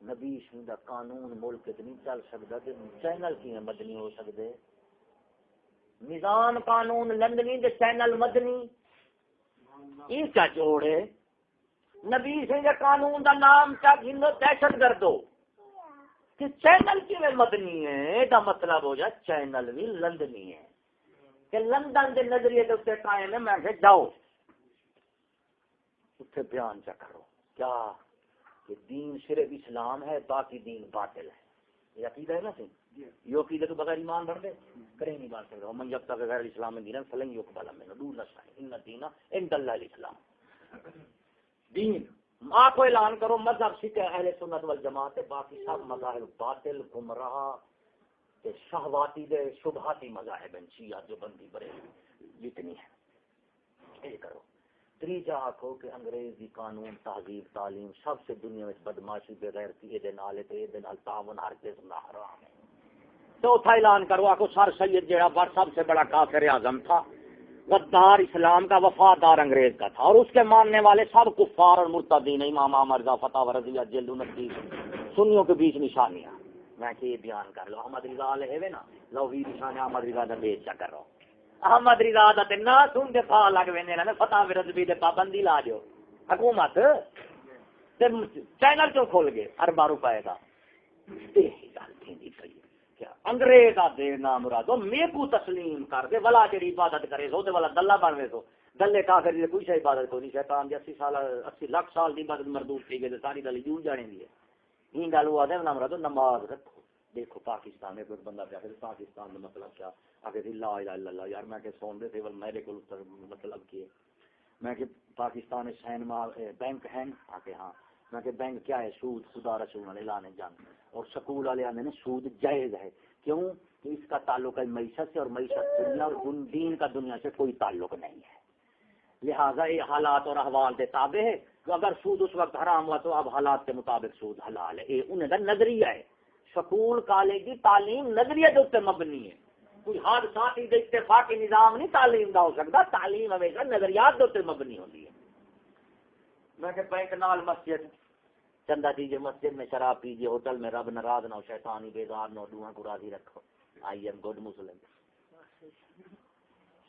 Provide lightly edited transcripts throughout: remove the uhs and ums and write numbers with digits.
نبی دا قانون ملک نہیں چل سکتا تے چینل کی مدنی ہو سکتے؟ نظام قانون لندنی تے چینل مدنی یہ کیا جوڑے؟ نبی دا قانون دا نام کیا گھنو دہشت گردو کہ چینل کی میں مدنی ہے، دا مطلب ہو جائے چینل بھی لندنی ہے کہ لندن دے نظریے دے اتنے قائم ہے. میں کہ جاؤ اتنے بیان چا کرو کیا کہ دین صرف اسلام ہے، باقی دین باطل ہے. یہ عقیدہ ہے نا سی یہ عقیدہ تو بغیر ایمان بڑھ دے کریں نہیں بان سکتا. من جب تک غیر اسلام میں دینا فلن یقبل منہ دور نسائیں ان دین عند اللہ الاسلام. دین آپ کو اعلان کرو مذہب سکھ اہل سنت والجماعت، باقی سب مذاہب باطل گمراہ تے شہواتی دے شبہاتی مذاہب ہیں. شیعہ جو بندی بڑے جتنی ہے یہ کرو. تیجا آخو کہ انگریزی قانون تہذیب تعلیم سب سے دنیا میں بدماشی بغیرتی یہ نال تے دے نال تعاون ہر چیز نہ حرام ہے. چوتھا اعلان کرو آخو سر سید جڑا بار سب سے بڑا کافر اعظم تھا، غدار اسلام کا وفادار انگریز کا تھا، اور اس کے ماننے والے سب کفار اور مرتدین. امام احمد رضا فتح رضیہ جلد 29 سنیوں کے بیچ نشانیاں. میں کہ یہ بیان کر لو احمد رضا ہے نا لو بھی نشان احمد رضا کا بیچ چا کرو. احمد رضا دا تے نہ سن دے پا لگ ویندے نے فتح رضوی دے پابندی لا دیو حکومت تے چینل کیوں کھول گئے ارباں روپے دا. یہی گل تھی پئی کیا انگریز آ دے نام مرادو میں کو تسلیم کر دے ولا جڑی عبادت کرے سو تے والا دلہ بنوے سو دلے کافر دی کوئی شے عبادت کوئی شیطان دی 80 لاکھ سال دی عبادت مردود تھی گئے ساری گل جوڑ جانے دی ہے. این گل ہوا دے نام مرادو نماز رکھو. دیکھو پاکستان میں کوئی بندہ پیا کہ پاکستان کا مطلب کیا اگر لا الہ الا اللہ یار میں کہ سون دے ول میرے کو مطلب کی ہے. میں کہ پاکستان سینما بینک ہے کہ ہاں میں کہ بینک کیا ہے سود خدا رسول والے لانے جان اور سکول والے آنے سود جائز ہے. کیوں کہ اس کا تعلق ہے معیشت سے اور معیشت دنیا اور دین کا دنیا سے کوئی تعلق نہیں ہے. لہذا یہ حالات اور احوال دے تابع ہے. اگر سود اس وقت حرام ہوا تو اب حالات کے مطابق سود حلال ہے. یہ انہیں کا نظریہ ہے. سکول کالج کی تعلیم نظریے کے اتنے مبنی ہے. کوئی حادثاتی اتفاقی نظام نہیں تعلیم کا ہو سکتا. تعلیم ہمیشہ نظریات کے اتنے مبنی ہوتی ہے. میں کہ بینک نال مسجد چندہ دیجیے مسجد میں شراب پیجیے ہوٹل میں رب ناراض نہ ہو شیطانی بیزار نہ ہو دعا کو راضی رکھو. I am good Muslim.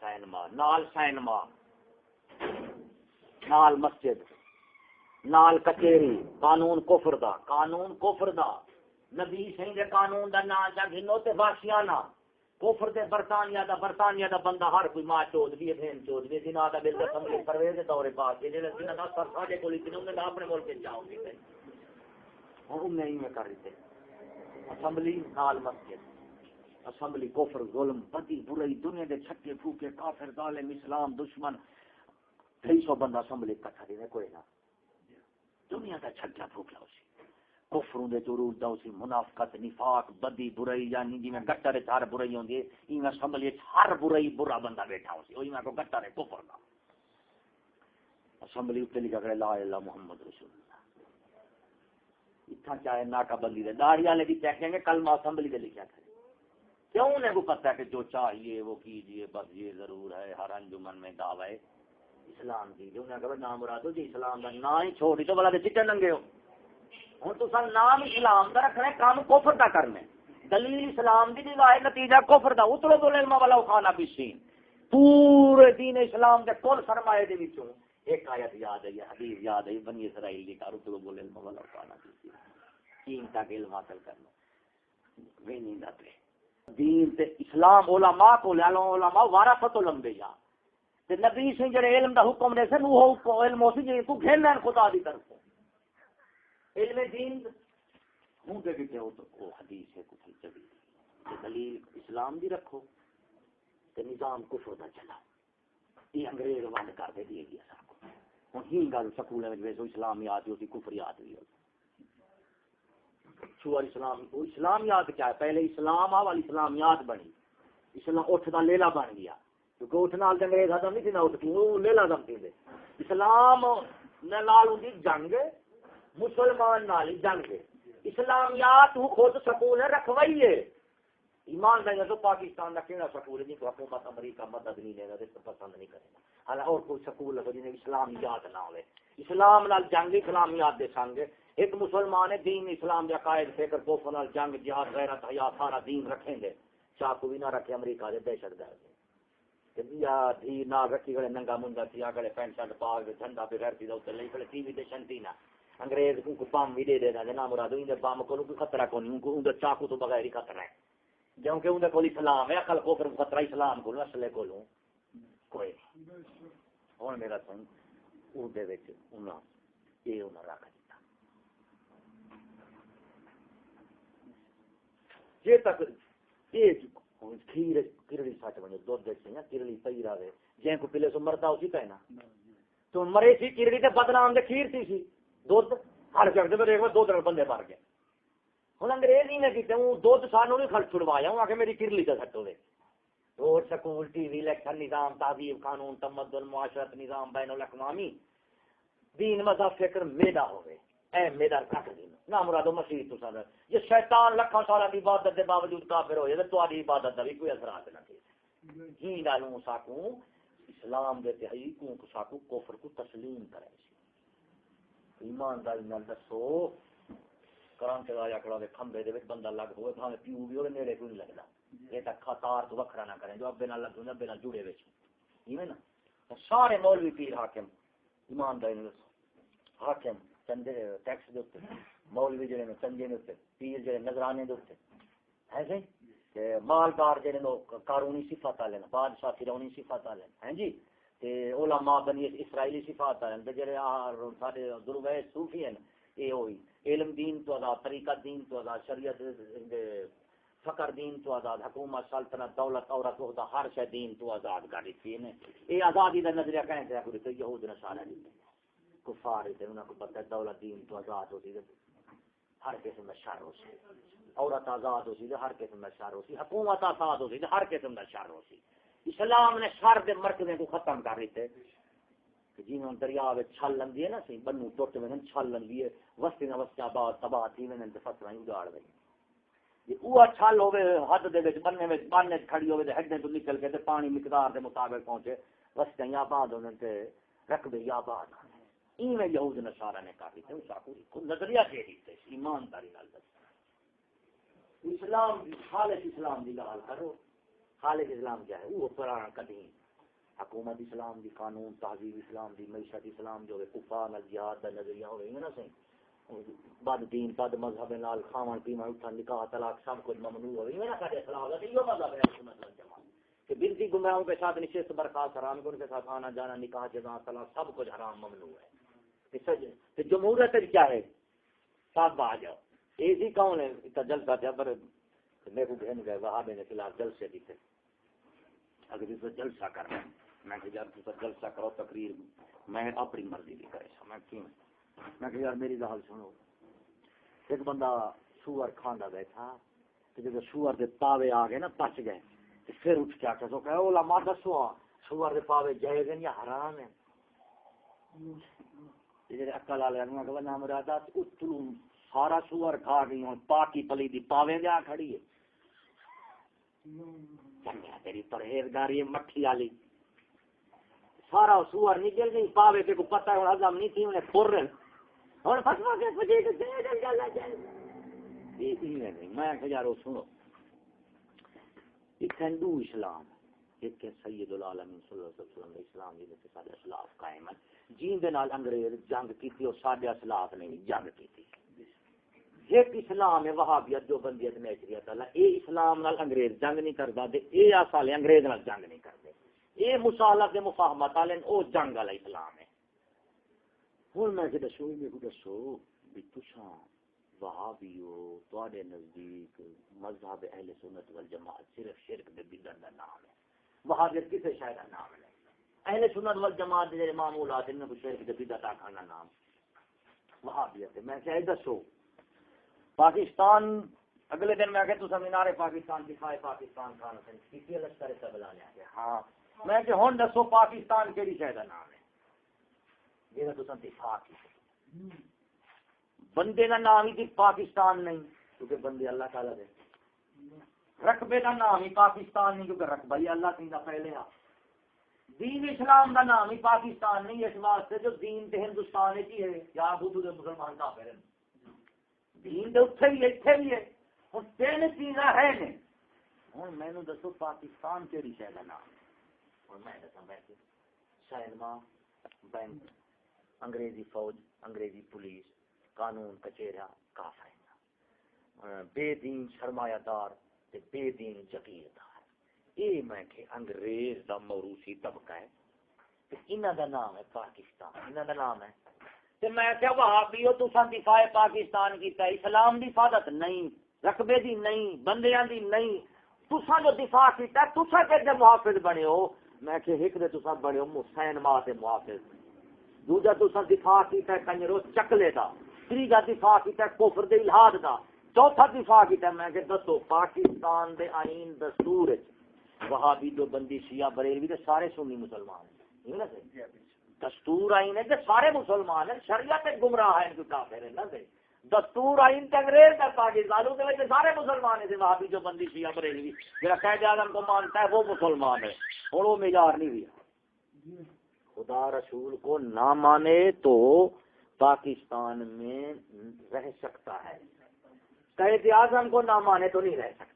Cinema نال مسجد نال کچہری قانون کفر دا نبی سنگھ دے قانون دا نا جا گھنو تے واشیانہ کفر دے برطانیہ دا بندہ ہر کوئی ماں چود بھی بہن چود بھی زنا دا بل اسمبلی پرویز دے دورے پاس جے جے زنا دا سر ساڈے کول اتنے انہاں اپنے ملک وچ جاؤ گے ہن نہیں میں کر دتے. اسمبلی نال مسجد اسمبلی کفر ظلم بدی برائی دنیا دے چھکے پھوکے کافر ظالم اسلام دشمن 300 بندہ اسمبلی اکٹھا دے کوئی نہ دنیا دا چھکا پھوکا اسی کفروں دے چروج دا اسی منافقت نفاق بدی برائی یعنی جی میں گٹر وچ ہر برائی ہوندی ہے ایویں اسمبلی وچ ہر برائی برا بندہ بیٹھا ہوسی اوہی میں کو گٹر ہے کفر دا. اسمبلی تے لکھا کرے لا الہ الا محمد رسول اللہ. اتنا چاہے ناکہ بندی دے داڑھی والے بھی چیکیں گے کلمہ اسمبلی دے لکھا کرے. کیوں انہیں کو پتہ ہے کہ جو چاہیے وہ کیجئے بس یہ ضرور ہے ہر انجمن میں دعوی اسلام کی جو انہیں کہا نام مرادو جی اسلام کا نام ہی چھوڑی تو بلا دے چٹے ننگے ہو. ہوں تو سن نام اسلام کا رکھنا ہے کام کفر کا کرنا ہے. دلیل اسلام کی دیوائے نتیجہ کفر کا اترو تو علم والا اخانا بشین پورے دین اسلام کے کل سرمایہ دے وچوں ایک آیت یاد ہے حدیث یاد ہے بنی اسرائیل کی کار اترو بول علم والا اخانا بشین تین تک علم حاصل کرنا وہ نہیں دے دین تے اسلام علماء کو علماء وارثۃ الانبیاء تے نبی سے جڑے علم دا حکم دے سن وہ علم اسی جے کو گھنن خدا دی طرف علم دین ہوں دے کہ وہ حدیث ہے کچھ چلی دلیل اسلام دی رکھو تے نظام کفر دا چلا. یہ انگریز بند کر دے دیے گیا سب کو. ہوں ہی گل سکولوں میں ویسے اسلامیات ہوتی کفریات بھی ہوتی چھوار اسلامیات کیا ہے پہلے اسلام والی اسلامیات بنی اسلام اٹھ دا لیلا بن گیا کیونکہ اٹھ نال انگریز ہدم نہیں تھی نہ اٹھ کی وہ لیلا دم تھی دے اسلام نال ہوندی جنگ مسلمان نال جنگ اسلامیات خود سکول رکھوائی ہے. ایمان دے تو پاکستان کا کہڑا سکول نہیں تو حکومت امریکہ مدد نہیں دے گا تو پسند نہیں کرے گا. حالانکہ اور کوئی سکول ہے جنہیں اسلامیات نہ ہوئے اسلام نال جنگ اسلامیات دے سنگ ایک مسلمان ہے دین اسلام یا قائد فکر کوفن جنگ جہاد غیرت حیا سارا دین رکھیں گے چاقو بھی نہ رکھے امریکہ دے دہشت گرد یا دھی نہ رکھی گڑے ننگا منڈا تھیا گڑے پینٹ شرٹ پا کے جھنڈا پہ غیرتی دے اوتے لئی کھڑے ٹی وی تے شنتی نہ انگریز کو بم بھی دے دینا جنا مراد ان دے بم کو کوئی خطرہ کوئی ان کو ان دے چاقو تو بغیر ہی خطرہ ہے کیونکہ ان دے کول اسلام ہے عقل کو پھر خطرہ اسلام کو اصل کو کوئی نہیں ہن میرا سن او دے وچ انہاں اے انہاں رکھ دیتا جے تک اے کھیر کرڑی سچ بنے دودھ دے سے کرڑی پئی راوے جے کو پلے سو مردا اسی پے نا تو مرے سی کرڑی تے بدنام دے کھیر تھی سی دودھ ہر جگہ تے دیکھ دو تر بندے مر گئے ہن انگریز ہی نے کیتے ہوں دودھ سانو نہیں خرچ چھڑوایا ہوں آ کے میری کرلی تے سٹو دے road school T V election نظام تہذیب قانون تمدن معاشرت نظام بین الاقوامی دین مذہب فکر میرا ہوئے اے میرا رکھ دین نہ مرادو مسیح تو سارا یہ شیطان لکھاں سارا دی عبادت دے باوجود کافر ہوئے تے تہاڈی عبادت دا بھی کوئی اثرات نہ کیتے جی نالوں ساکوں اسلام دے تحقیقوں کو ساکوں کفر کو تسلیم کرے ایمانداری نال دسو کران تے آیا کڑا دے کھمبے دے وچ بندہ لگ ہوئے بھاویں پیو بھی ہوے نیڑے کوئی نہیں لگدا یہ تک خطار تو وکھرا نہ کریں جو ابے نال لگو نہ ابے نال جڑے وچ ایویں نا سارے مولوی پیر حاکم ایمانداری نال حاکم چندے ٹیکس دے اوپر مولوی جڑے نے چندے دے اوپر پیر جڑے نذرانے دے اوپر ہے جی کہ مالدار جڑے نو قانونی صفات والے بادشاہ فرعونی صفات والے ہیں جی تے علماء بنی اسرائیلی صفات والے تے جڑے سارے درویش صوفی ہیں اے ہوئی علم دین تو آزاد طریقہ دین تو آزاد شریعت فقر دین تو آزاد حکومت سلطنت دولت عورت عہدہ ہر شے دین تو آزاد کر دیتی ہے اے آزادی دا نظریہ کہیں تے کوئی تو یہود نصارا دی کفار تے انہاں کو پتہ ہے دولت دین تو آزاد ہوتی ہے ہر قسم میں شر ہو سی عورت آزاد ہوتی ہے ہر قسم میں شر ہو سی حکومت آزاد ہوتی ہے ہر قسم میں شر ہو سی اسلام نے شر دے مرکزیں کو ختم کر دیتے کہ جنہوں دریا میں چھل لندی ہے نا سی بنو ٹوٹ میں چھل لندی ہے وسطی نہ وسطی آباد تباہ تھی میں تے فصلاں اجاڑ گئی یہ اوہ چھل ہوے حد دے وچ بننے وچ بانے کھڑی ہوے تے ہڈے تو نکل کے تے پانی مقدار دے مطابق پہنچے وسطی آباد ہونے تے رقبے آباد ایویں یہود نصارا نے کہا کہ اس کو نظریہ دے دیتے ایمانداری نال دس اسلام خالص اسلام دی گل کرو خالص اسلام کیا ہے وہ پرانا قدیم حکومت اسلام دی قانون تہذیب اسلام دی معیشت اسلام جو ہے کفار نال جہاد دا نظریہ ہوے نا صحیح بد دین بد مذہب نال کھاون پیون اٹھن نکاح طلاق سب کچھ ممنوع ہوے نا سارے اسلام دا یہ مذہب ہے سنت والجماعت کہ بنتی گمراہوں کے ساتھ نشست برخاست حرام کو ان کے ساتھ آنا جانا نکاح جزا طلاق سب کچھ حرام ممنوع ہے کہ جمہوریت کیا ہے سب آ جاؤ ایسی کون ہے اتنا جلسہ تھا پر میرے کو بہن گئے وہابے کے خلاف جلسے دیتے اگر اس جلسہ کرنا میں کہ یار تو جلسہ کرو تقریر میں اپنی مرضی بھی کرے میں کیوں میں کہ یار میری گل سنو ایک بندہ سور کھانا بیٹھا کہ جب سور دے پاوے آ گئے نا پچ گئے تو پھر اٹھ کے آ کہ اولا ماں دسو سور دے پاوے جائز ہیں یا حرام ہیں جی اکل والے نام مراد اتلو سارا سور کھا گئی ہوں پاکی پلی دی پاوے دیا کھڑی ہے چنگا تیری پرہیزگاری مٹھی والی سارا سور نکل گئی پاوے تے کو پتہ ہے ہضم نہیں تھی انہیں پھر ہن فتوا کے پجے تے دل جلا جائے یہ نہیں میں کہ یار سنو ایک ہندو اسلام ایک سید العالمین صلی اللہ علیہ وسلم اسلام جی کے سارے اسلاف قائم ہیں جن دے نال انگریز جنگ کیتی اور سارے اسلاف نے جنگ کیتی ایک اسلام ہے وہابیت جو بندیت نیچریت اللہ اے اسلام نال انگریز جنگ نہیں کردا تے اے اصل انگریز نال جنگ نہیں کردے اے مصالحت تے مفاہمت والے او جنگ والا اسلام ہے ہن میں کہ دسو میں کو دسو بھی تساں وہابیو تواڈے نزدیک مذہب اہل سنت والجماعت صرف شرک دے بدعت دا نام ہے وہابیت کسے شے دا نام ہے اہل سنت والجماعت دے معمولات ان کو شرک دے بدعت دا کھانا نام وہابیت میں کہ دسو پاکستان اگلے دن میں کہ تو سمینار پاکستان دکھائے پاکستان کھانا سے کسی لشکر سے بلا لیا ہاں میں کہ ہن دسو پاکستان کیڑی شے دا نام ہے یہ تو سن دفاع کی بندے کا نام ہی پاکستان نہیں کیونکہ بندے اللہ تعالی دے رقبے کا نام ہی پاکستان نہیں کیونکہ رقبہ ہی اللہ تعالی پہلے آ دین اسلام کا نام ہی پاکستان نہیں اس واسطے جو دین تے ہندوستان ہی ہے یا ابو تو مسلمان کافر ہیں دین دے اتھے بھی اتھے بھی ہے ہوں تین چیزاں ہے نے ہوں مینوں دسو پاکستان کیڑی شے دا نام اور میں دساں بیٹھ سینما بینک انگریزی فوج انگریزی پولیس قانون کچہریاں کافر بے دین سرمایہ دار تے بے دین جگیردار یہ میں کہ انگریز دا موروثی طبقہ ہے تے انہاں دا نام ہے پاکستان انہاں دا نام ہے تے میں کہ وہابیو تساں دفاع پاکستان کیتا اسلام دی حفاظت نہیں رقبے دی نہیں بندیاں دی نہیں تساں جو دفاع کیتا تساں کہ محافظ بنے ہو میں کہ ایک دے تساں بنے ہو حسین ماں تے محافظ دوجا تساں دفاع کیتا کنجرو چکلے دا تیجا دفاع کیتا کفر دے الہاد دا چوتھا دفاع کیتا میں کہ دسو پاکستان دے آئین دستور وہابی جو بندی شیعہ بریلوی تے سارے سنی مسلمان ہیں نا دستور آئین ہے کہ سارے مسلمان ہیں شریعت گمراہ ہیں کوئی کافر ہے نا دستور آئین تے انگریز دا پاکستان دے وچ سارے مسلمان ہیں وہابی جو بندی شیعہ بریلوی جڑا قائد اعظم کو مانتا ہے وہ مسلمان ہے اور وہ معیار نہیں ہوا خدا رسول کو نہ مانے تو پاکستان میں رہ سکتا ہے قائد اعظم کو نہ مانے تو نہیں رہ سکتا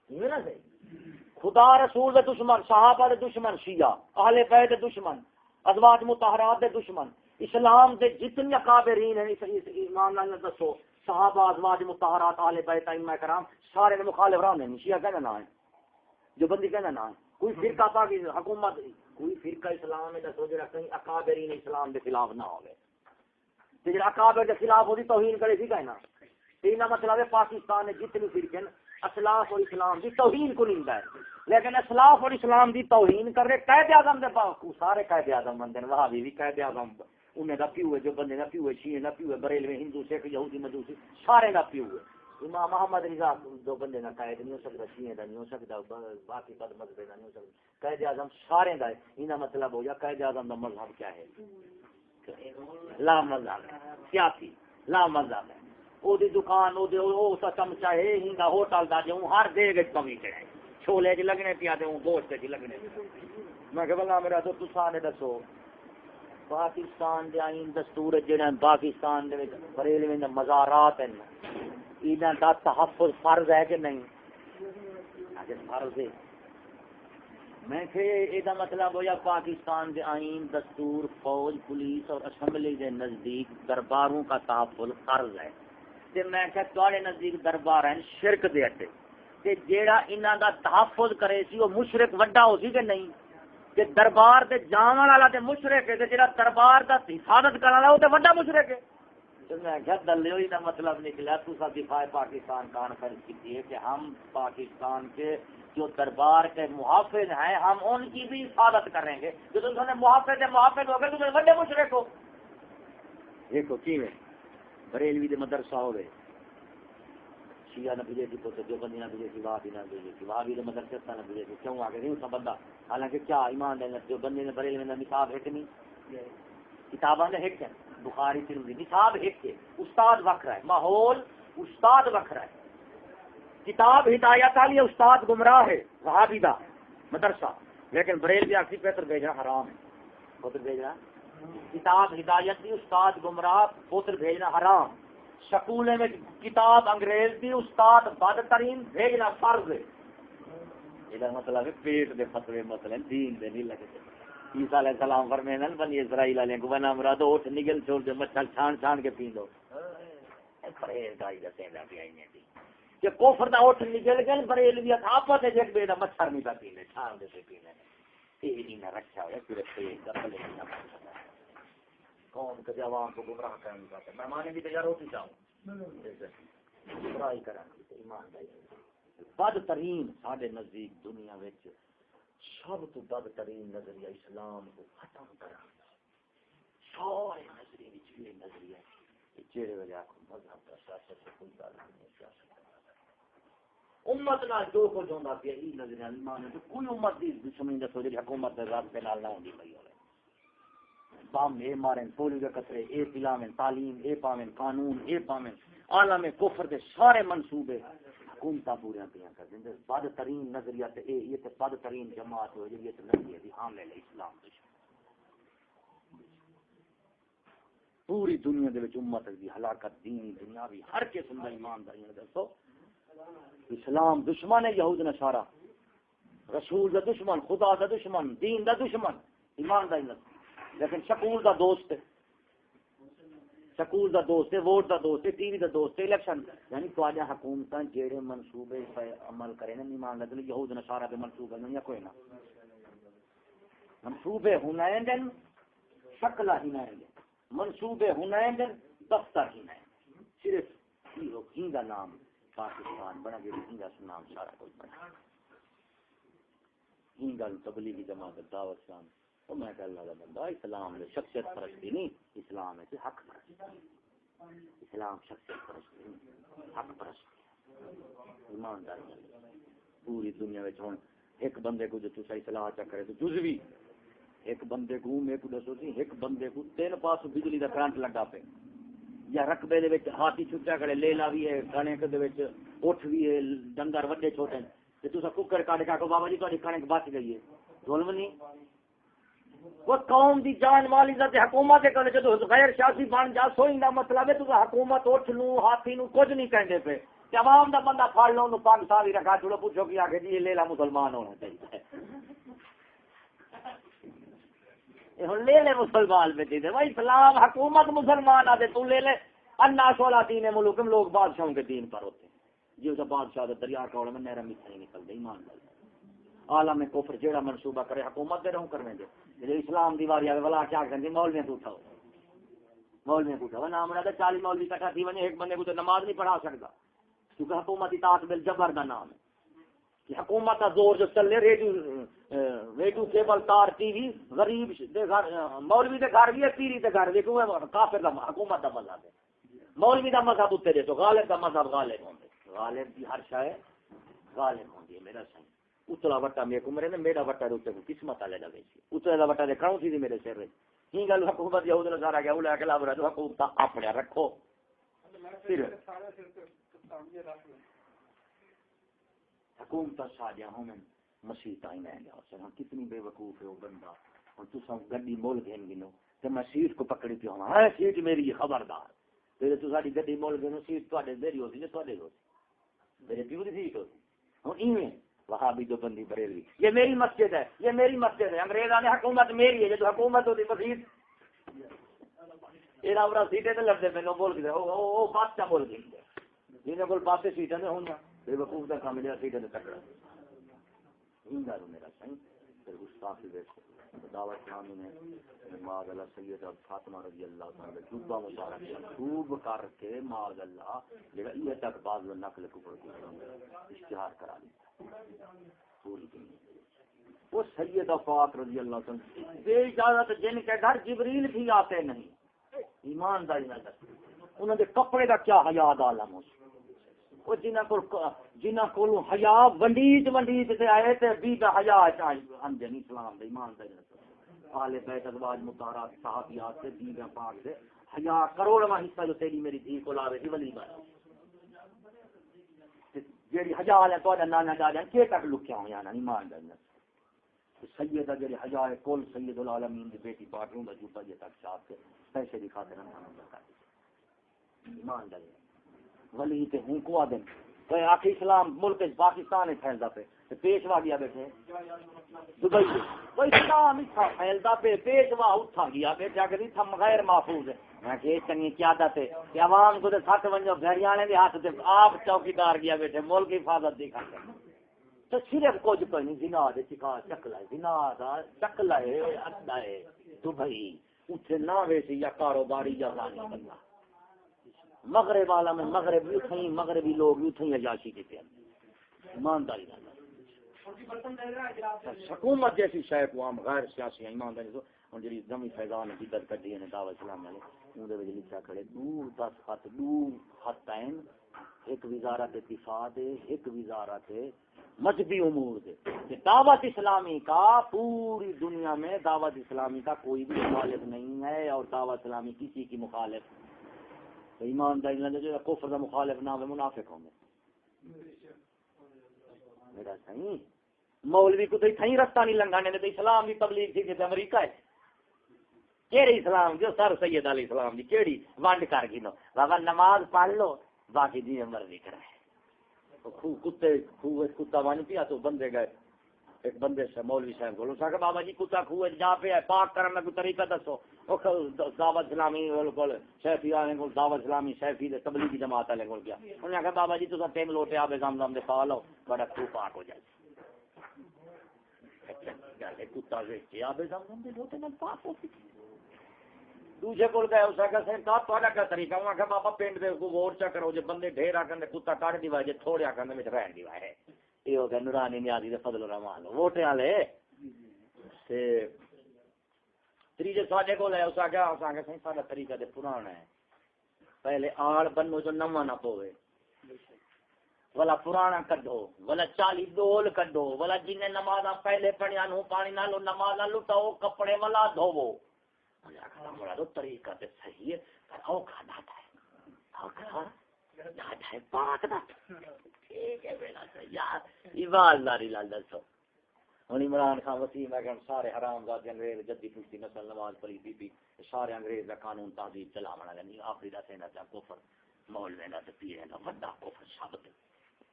یہ نا صحیح خدا رسول دے دشمن صحابہ دے دشمن شیعہ اہل بیت دے دشمن ازواج مطہرات دے دشمن اسلام دے جتنے اکابرین ہیں ایمان نال دسو صحابہ ازواج مطہرات اہل بیت ائمہ کرام سارے نے مخالف رہنے نہیں شیعہ کہنا نہ ہے جو بندی کہنا نہ ہے کوئی فرقہ پاکی حکومت کوئی فرقہ اسلام میں دسو جڑا کہیں اکابرین اسلام دے خلاف نہ ہوے تے جڑا اکابر دے خلاف ہوئی توہین کرے سی کہنا اینا مطلب ہے پاکستان میں جتنی فرقے ہیں اسلاف اور اسلام دی توہین کو نہیں ہے لیکن اسلاف اور اسلام دی توہین کر رہے قائد اعظم دے باکو سارے قائد اعظم بندے نے وہابی بھی قائد اعظم انہیں دا پیو ہے جو بندے دا پیو ہے شیعہ دا پیو ہے بریلوی ہندو سکھ یہودی مجوسی سارے دا پیو ہے امام محمد رضا جو بندے دا قائد نہیں ہو سکتا شیعہ دا نہیں ہو سکتا باقی بد مذہب دا نہیں ہو سکتا قائد اعظم سارے دا ہے انہاں مطلب ہو یا قائد اعظم دا مذہب کیا ہے لا مذہب سیاسی لا مذہب ہے او دی دکان او دے او سا چمچا ہے ہنگا ہوٹل دا جو ہر دے وچ کمی چڑھے چھولے چ لگنے پیا تے گوشت چ لگنے میں کہ بلا میرا تو تساں نے دسو پاکستان دے آئین دستور جڑے پاکستان دے وچ بریلوی دے مزارات ہیں انہاں دا تحفظ فرض ہے کہ نہیں اگر فرض ہے میں کہ اے دا مطلب ہویا پاکستان دے آئین دستور فوج پولیس اور اسمبلی دے نزدیک درباروں کا تحفظ فرض ہے تے میں کہ تواڈے نزدیک دربار ہیں شرک دے اٹے تے جیڑا انہاں دا تحفظ کرے سی وہ مشرک وڈا ہو سی کہ نہیں کہ دربار تے جاون والا تے مشرک ہے تے جیڑا دربار دا حفاظت کرن والا او تے وڈا مشرک ہے تو میں کہ دلیل دا مطلب نکلا تو سا دفاع پاکستان کانفرنس کی ہے کہ ہم پاکستان کے جو دربار کے محافظ ہیں ہم ان کی بھی حفاظت کریں گے جو تم نے محافظ ہو گئے تو وڈے مشرک ہو دیکھو کی ہے بریلوی دے مدرسہ ہوئے شیعہ نہ بھیجے تھی پوتے جو بندی نہ بھیجے تھی وہاں بھی نہ بھیجے تھی وہاں بھی مدرسے نہ بھیجے تھی کیوں آگے نہیں اس بندہ حالانکہ کیا ایمان ہے جو بندے نے بریلوی میں نصاب ہے کہ نہیں کتاباں نے ہک ہے بخاری ترمذی نصاب ہک ہے استاد وکھرا ہے ماحول استاد وکھرا ہے کتاب ہدایت والی استاد گمراہ ہے وہابی دا مدرسہ لیکن بریلوی آخری پتر بھیجنا حرام ہے پتر بھیجنا کتاب ہدایت دی استاد گمراہ پتر بھیجنا حرام سکولے میں کتاب انگریز دی استاد بدترین بھیجنا فرض ہے یہ مطلب ہے پیٹ دے فتوی مثلا دین دے نہیں لگے عیسیٰ علیہ السلام فرمائے بنی اسرائیل والے کو بنا مراد اٹھ نگل چھوڑ دے مچھر چھان چھان کے پی لو پرہیزگاری دا سیندا پیا نہیں دی کہ کفر دا اٹھ نگل گل بریلوی آپس وچ ایک بے دا مچھر نہیں پا پینے چھان دے پینے یہ نہیں نہ رکھا ہوا پورے پیٹ دا بلے نہ قوم کے عوام کو گمراہ کرنے کا میں مانے بھی تیار ہوتی چاہوں برائی کرنا ایمانداری بدترین سارے نزدیک دنیا وچ سب تو بدترین نظریہ اسلام کو ختم کرنا سارے نظریے وچ یہ نظریہ چہرے وجہ کو مذہب کا سیاست سے کوئی تعلق نہیں سیاست امت نال جو کچھ ہوندا پیا یہ نظریہ ایمان ہے کوئی امت دی دشمنی دسو جی حکومت دے رابطے نال نہ ہوندی پئی ہوے بام اے مارن پولیو کے قطرے اے پلاویں تعلیم اے پاویں قانون اے پاویں عالم کفر دے سارے منصوبے حکومتاں پوریاں پیا کر دیں بدترین نظریہ تے اے یہ تے بدترین جماعت ہو جی نظریہ دی حامل ہے اسلام دشمن پوری دنیا دے وچ امت دی ہلاکت دین دنیاوی ہر قسم دا ایمانداری نے دسو اسلام دشمن ہے یہود نصارا رسول دا دشمن خدا دا دشمن دین دا دشمن ایمانداری نے لیکن سکول دا دوست ہے سکول دا دوست ہے ووٹ دا دوست ہے ٹی وی دا دوست ہے الیکشن یعنی تواڈی حکومتاں جڑے منصوبے پہ عمل کرے نا ایمان لے یہود نصارا دے منصوبے نہیں کوئی نہ منصوبے ہنائندن شکل ہنائندن منصوبے ہنائندن دفتر ہنائندن صرف ہنگا نام پاکستان بنا گیا ہنگا سے نام سارا کوئی بنا ہنگا تبلیغی جماعت دعوت اسلام تو میں کہ اللہ کا بندہ اسلام نے شخصیت پرستی نہیں اسلام ہے حق پرستی اسلام شخصیت پرستی نہیں حق پرستی ایمانداری پوری دنیا میں ہوں ایک بندے کو جو تسا اصلاح چکرے تو جزوی ایک بندے کو میں کو دسو سی ایک بندے کو تین پاس بجلی دا کرنٹ لگا پے یا رقبے دے وچ ہاتھی چھٹا کڑے لیلا بھی ہے کھانے دے وچ اٹھ بھی ہے ڈنگر وڈے چھوٹے تے تسا کوکر کاٹ کے کو بابا جی تہاڈی کھانے بچ گئی ہے ظلم نہیں وہ قوم دی جان والی ذات حکومت کرنے جدو غیر سیاسی بن جا سوئی دا مطلب ہے تو حکومت اٹھ لوں ہاتھی نو کچھ نہیں کہندے پے تے عوام دا بندہ پھڑ لو نو پاکستان ہی رکھا چھوڑو پوچھو کہ آکھے جی یہ لیلا مسلمان ہونا چاہیے لے لے مسلمان بیٹے دے بھائی اسلام حکومت مسلمان آتے تو لے لے الناس والا دین ملوکم لوگ بادشاہوں کے دین پر ہوتے ہیں جی اسے بادشاہ دے دریا کوڑ میں نہر میٹھا نہیں نکل دے ایمان اللہ عالم کفر جیڑا منصوبہ کرے حکومت دے رہوں کرنے دے جے اسلام دیواری آوے ولا کیا کہندے مولویاں تو اٹھاؤ مولویاں کو اٹھاؤ نام رہا 40 مولوی اکٹھا تھی ونے ایک بندے کو تو نماز نہیں پڑھا سکدا کیونکہ حکومت اطاعت بالجبر دا نام ہے کہ حکومت کا زور جو چل رہے ریڈیو کیبل تار ٹی وی غریب دے گھر مولوی دے گھر بھی ہے پیری دے گھر بھی کافر دا حکومت دا مذہب ہے مولوی دا مذہب اتنے دے تو غالب دا مذہب غالب ہوندے غالب دی ہر شے غالب ہوندی ہے میرا صحیح اتلا وٹا میرے کمرے نے میرا وٹا روتے کو قسمت والے دا ویسی اتلا دا وٹا دے کھاؤں تھی میرے سر رہی ہی گل حکومت یہود نے سارا گیا اولا کے لابرا تو حکومت اپنے رکھو پھر حکومت ساجا ہوں مسیح تائیں لے جاؤ سر کتنی بے وقوف ہے وہ بندہ اور تو سب گڈی مول گھن گنو تو میں سیٹ کو پکڑی پہ ہونا ہے سیٹ میری خبردار پھر تو ساری گڈی مول گھنو سیٹ تواڈے میری ہوتی ہے تواڈے ہوتی میرے پیو دی سیٹ ہوتی ہوں ایویں وہابی جو بندی بریلوی یہ میری مسجد ہے یہ میری مسجد ہے انگریزاں نے حکومت میری ہے جو حکومت ہوتی مسجد یہ راورا سیٹیں تے لڑدے پے بول کے او بادشاہ بول کے جنہاں کول پاسے سیٹاں نے ہوندیاں بے وقوف کا کام لیا سیٹیں تے ٹکرا ہندارو میرا صحیح پھر گستاخی دے دعوت اسلامی نے معاذ اللہ سید فاطمہ رضی اللہ تعالی جوبہ مبارک خوب کر کے معاذ اللہ جڑا یہ تک بعض نقل کو اشتہار کرا دیا پوری دنیا وہ سید پاک رضی اللہ تعالی بے اجازت جن کے گھر جبریل بھی آتے نہیں ایمانداری نہ انہوں نے کپڑے کا کیا حیا عالم ہو وہ جنہاں کو حیا ونڈیج سے آئے تے بی کا حیا اندر اسلام دے ایمانداری اہل بیت ازواج مطہرات صحابیات سے بی کا پاک سے حیا کروڑواں حصہ جو تیری میری دھی کو لاوے تھی ولی بات جیڑی حیا ہے تو نانا دادا کے تک لکھیا ہو یانا ایمانداری سیدہ جڑی حیا ہے کل سید العالمین دی بیٹی پاک ہوں جو بجے تک چاپ کے پیسے دی خاطر نہ بتا ایمانداری ولی تے ہوں کو آدم تو آخری اسلام ملک پاکستان ہے پھیلدا پہ پیشوا گیا بیٹھے دبئی تو اسلام اتھا پھیلدا پہ پیشوا اٹھا گیا بیٹھے کہ تھم غیر محفوظ ہے میں کہ چنگی قیادت ہے کہ عوام کو تے سٹ ونجو گھریانے دے ہاتھ تے آپ چوکیدار گیا بیٹھے ملک کی حفاظت دی خاطر تو صرف کچھ کوئی نہیں زنا دے چکا چکلا ہے زنا دا چکلا ہے اڈا ہے دبئی اتھے نہ ویسی یا کاروباری یا رانی بندہ مغرب والا میں مغرب بھی مغربی لوگ بھی اتھیں عیاشی کے تھے ایمانداری نہ حکومت جیسی شے کو عام غیر سیاسی ایمانداری تو ہن جڑی زمین فیضان کی در کڈی نے دعوت اسلام والے اون دے وچ لکھا کھڑے دور 10 خط ہیں ایک وزارت دفاع دے ایک وزارت مذہبی امور دے کہ دعوت اسلامی کا پوری دنیا میں دعوت اسلامی کا کوئی بھی مخالف نہیں ہے اور دعوت اسلامی کسی کی مخالف ایمانداری نہ جو کفر کا مخالف نہ ہو منافق ہوں گے میرا صحیح مولوی کو تو تھیں رستہ نہیں لنگانے نے تو اسلام کی تبلیغ تھی کہ امریکہ ہے کیڑی اسلام جو سر سید علیہ السلام دی کیڑی ونڈ کر گئی نو بابا نماز پڑھ لو باقی جی مرضی کرے کتے کتا ون پیا تو بندے گئے ایک بندے سے مولوی صاحب کو کہ بابا جی کتا خوہ جہاں پہ ہے پاک کرنے کو طریقہ دسو دعوت اسلامی شیفی والے کو دعوت اسلامی شیفی تبلیغی جماعت والے کو گیا انہوں نے کہا بابا جی تو 3 لوٹے آبے زمزم دے پا لو بڑا خوہ پاک ہو جائے کتا ویچے آبے زمزم دے لوٹے نال پاک ہو دوسرے کو گئے اس کا سرکار تھوڑا کیا طریقہ انہوں نے کہا بابا پنڈ دے کو ووٹ چا کرو جے بندے ڈھیر آ کرنے کتا کاٹ دیوائے جے تھوڑے آ کرنے میں رہن دیوائے یہ ہو گیا نورانی نیازی دے فضل الرحمان ووٹے والے تے تیجے ساڈے کول ہے اس آگے صحیح ساڈا طریقہ تے پرانا ہے پہلے آڑ بنو جو نواں نہ پوے والا پرانا کڈو والا 40 ڈول کڈو والا جن نماز پہلے پڑھیا نو پانی نالو نماز لٹاؤ کپڑے والا دھوو بڑا تو طریقہ تے صحیح ہے پر او کھانا ہے پاک دا ٹھیک ہے بیٹا یار ایمانداری لال دسو ہن عمران خان وسیم ہے کہ سارے حرام زادے انگریز جدی پوچھتی نسل نماز پڑھی بی سارے انگریز دا قانون تہذیب چلاونا نہیں آخری دا سینا چا کفر مولوی دا تے پیر دا بڑا کفر شبد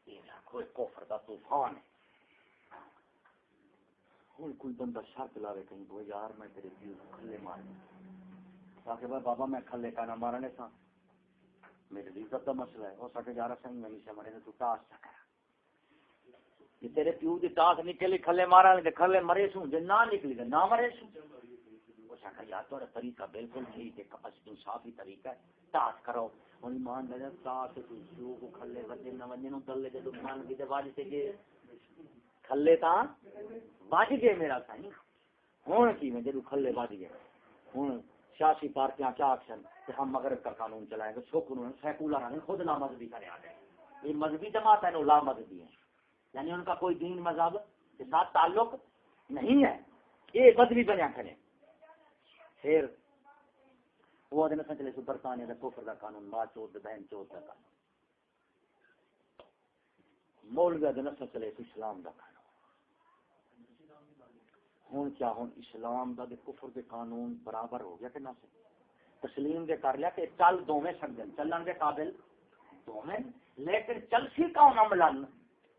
یہ کوئی کفر دا طوفان ہے ہن کوئی بندہ شرط لاوے کہیں وہ یار میں تیرے دل کھلے مارنے تاکہ بابا میں کھلے کا نہ مارنے سا میرے دل کا مسئلہ ہے ہو سکے یار صحیح میں نہیں مرے تو ٹاس چکا یہ تیرے پیو دی ٹاس نکلی کھلے مارن تے کھلے مرے سوں جے نہ نکلی تے نہ مرے سوں ہو سکے یار تھوڑا طریقہ بالکل ٹھیک ہے بس انصافی طریقہ ہے ٹاس کرو ہن ایمان لے ٹاس تو جو کو کھلے وجے نہ وجے نو دلے دے دشمن دی واج تے جے کھلے تا واج گئے میرا صحیح ہن کی میں جے کھلے واج گئے ہن سیاسی پارٹیاں کیا ایکشن کہ ہم مغرب کا قانون چلائیں گے سکون سیکولر ہیں خود لا مذہبی کرے آ گئے یہ مذہبی جماعت ہے نو لا مذہبی ہیں یعنی ان کا کوئی دین مذہب کے ساتھ تعلق نہیں ہے یہ مذہبی بنیا کھڑے پھر وہ دن چلے سو برطانیہ کا کفر کا قانون ماں چوت بہن چوت کا قانون مولوی دن چلے سو اسلام کا قانون ہوں کیا ہوں اسلام دا دے کفر دے قانون برابر ہو گیا کہ نہ سے تسلیم دے کر لیا کہ چل دو میں سکدن چلن دے قابل دو میں لیکن چل سی کون عملن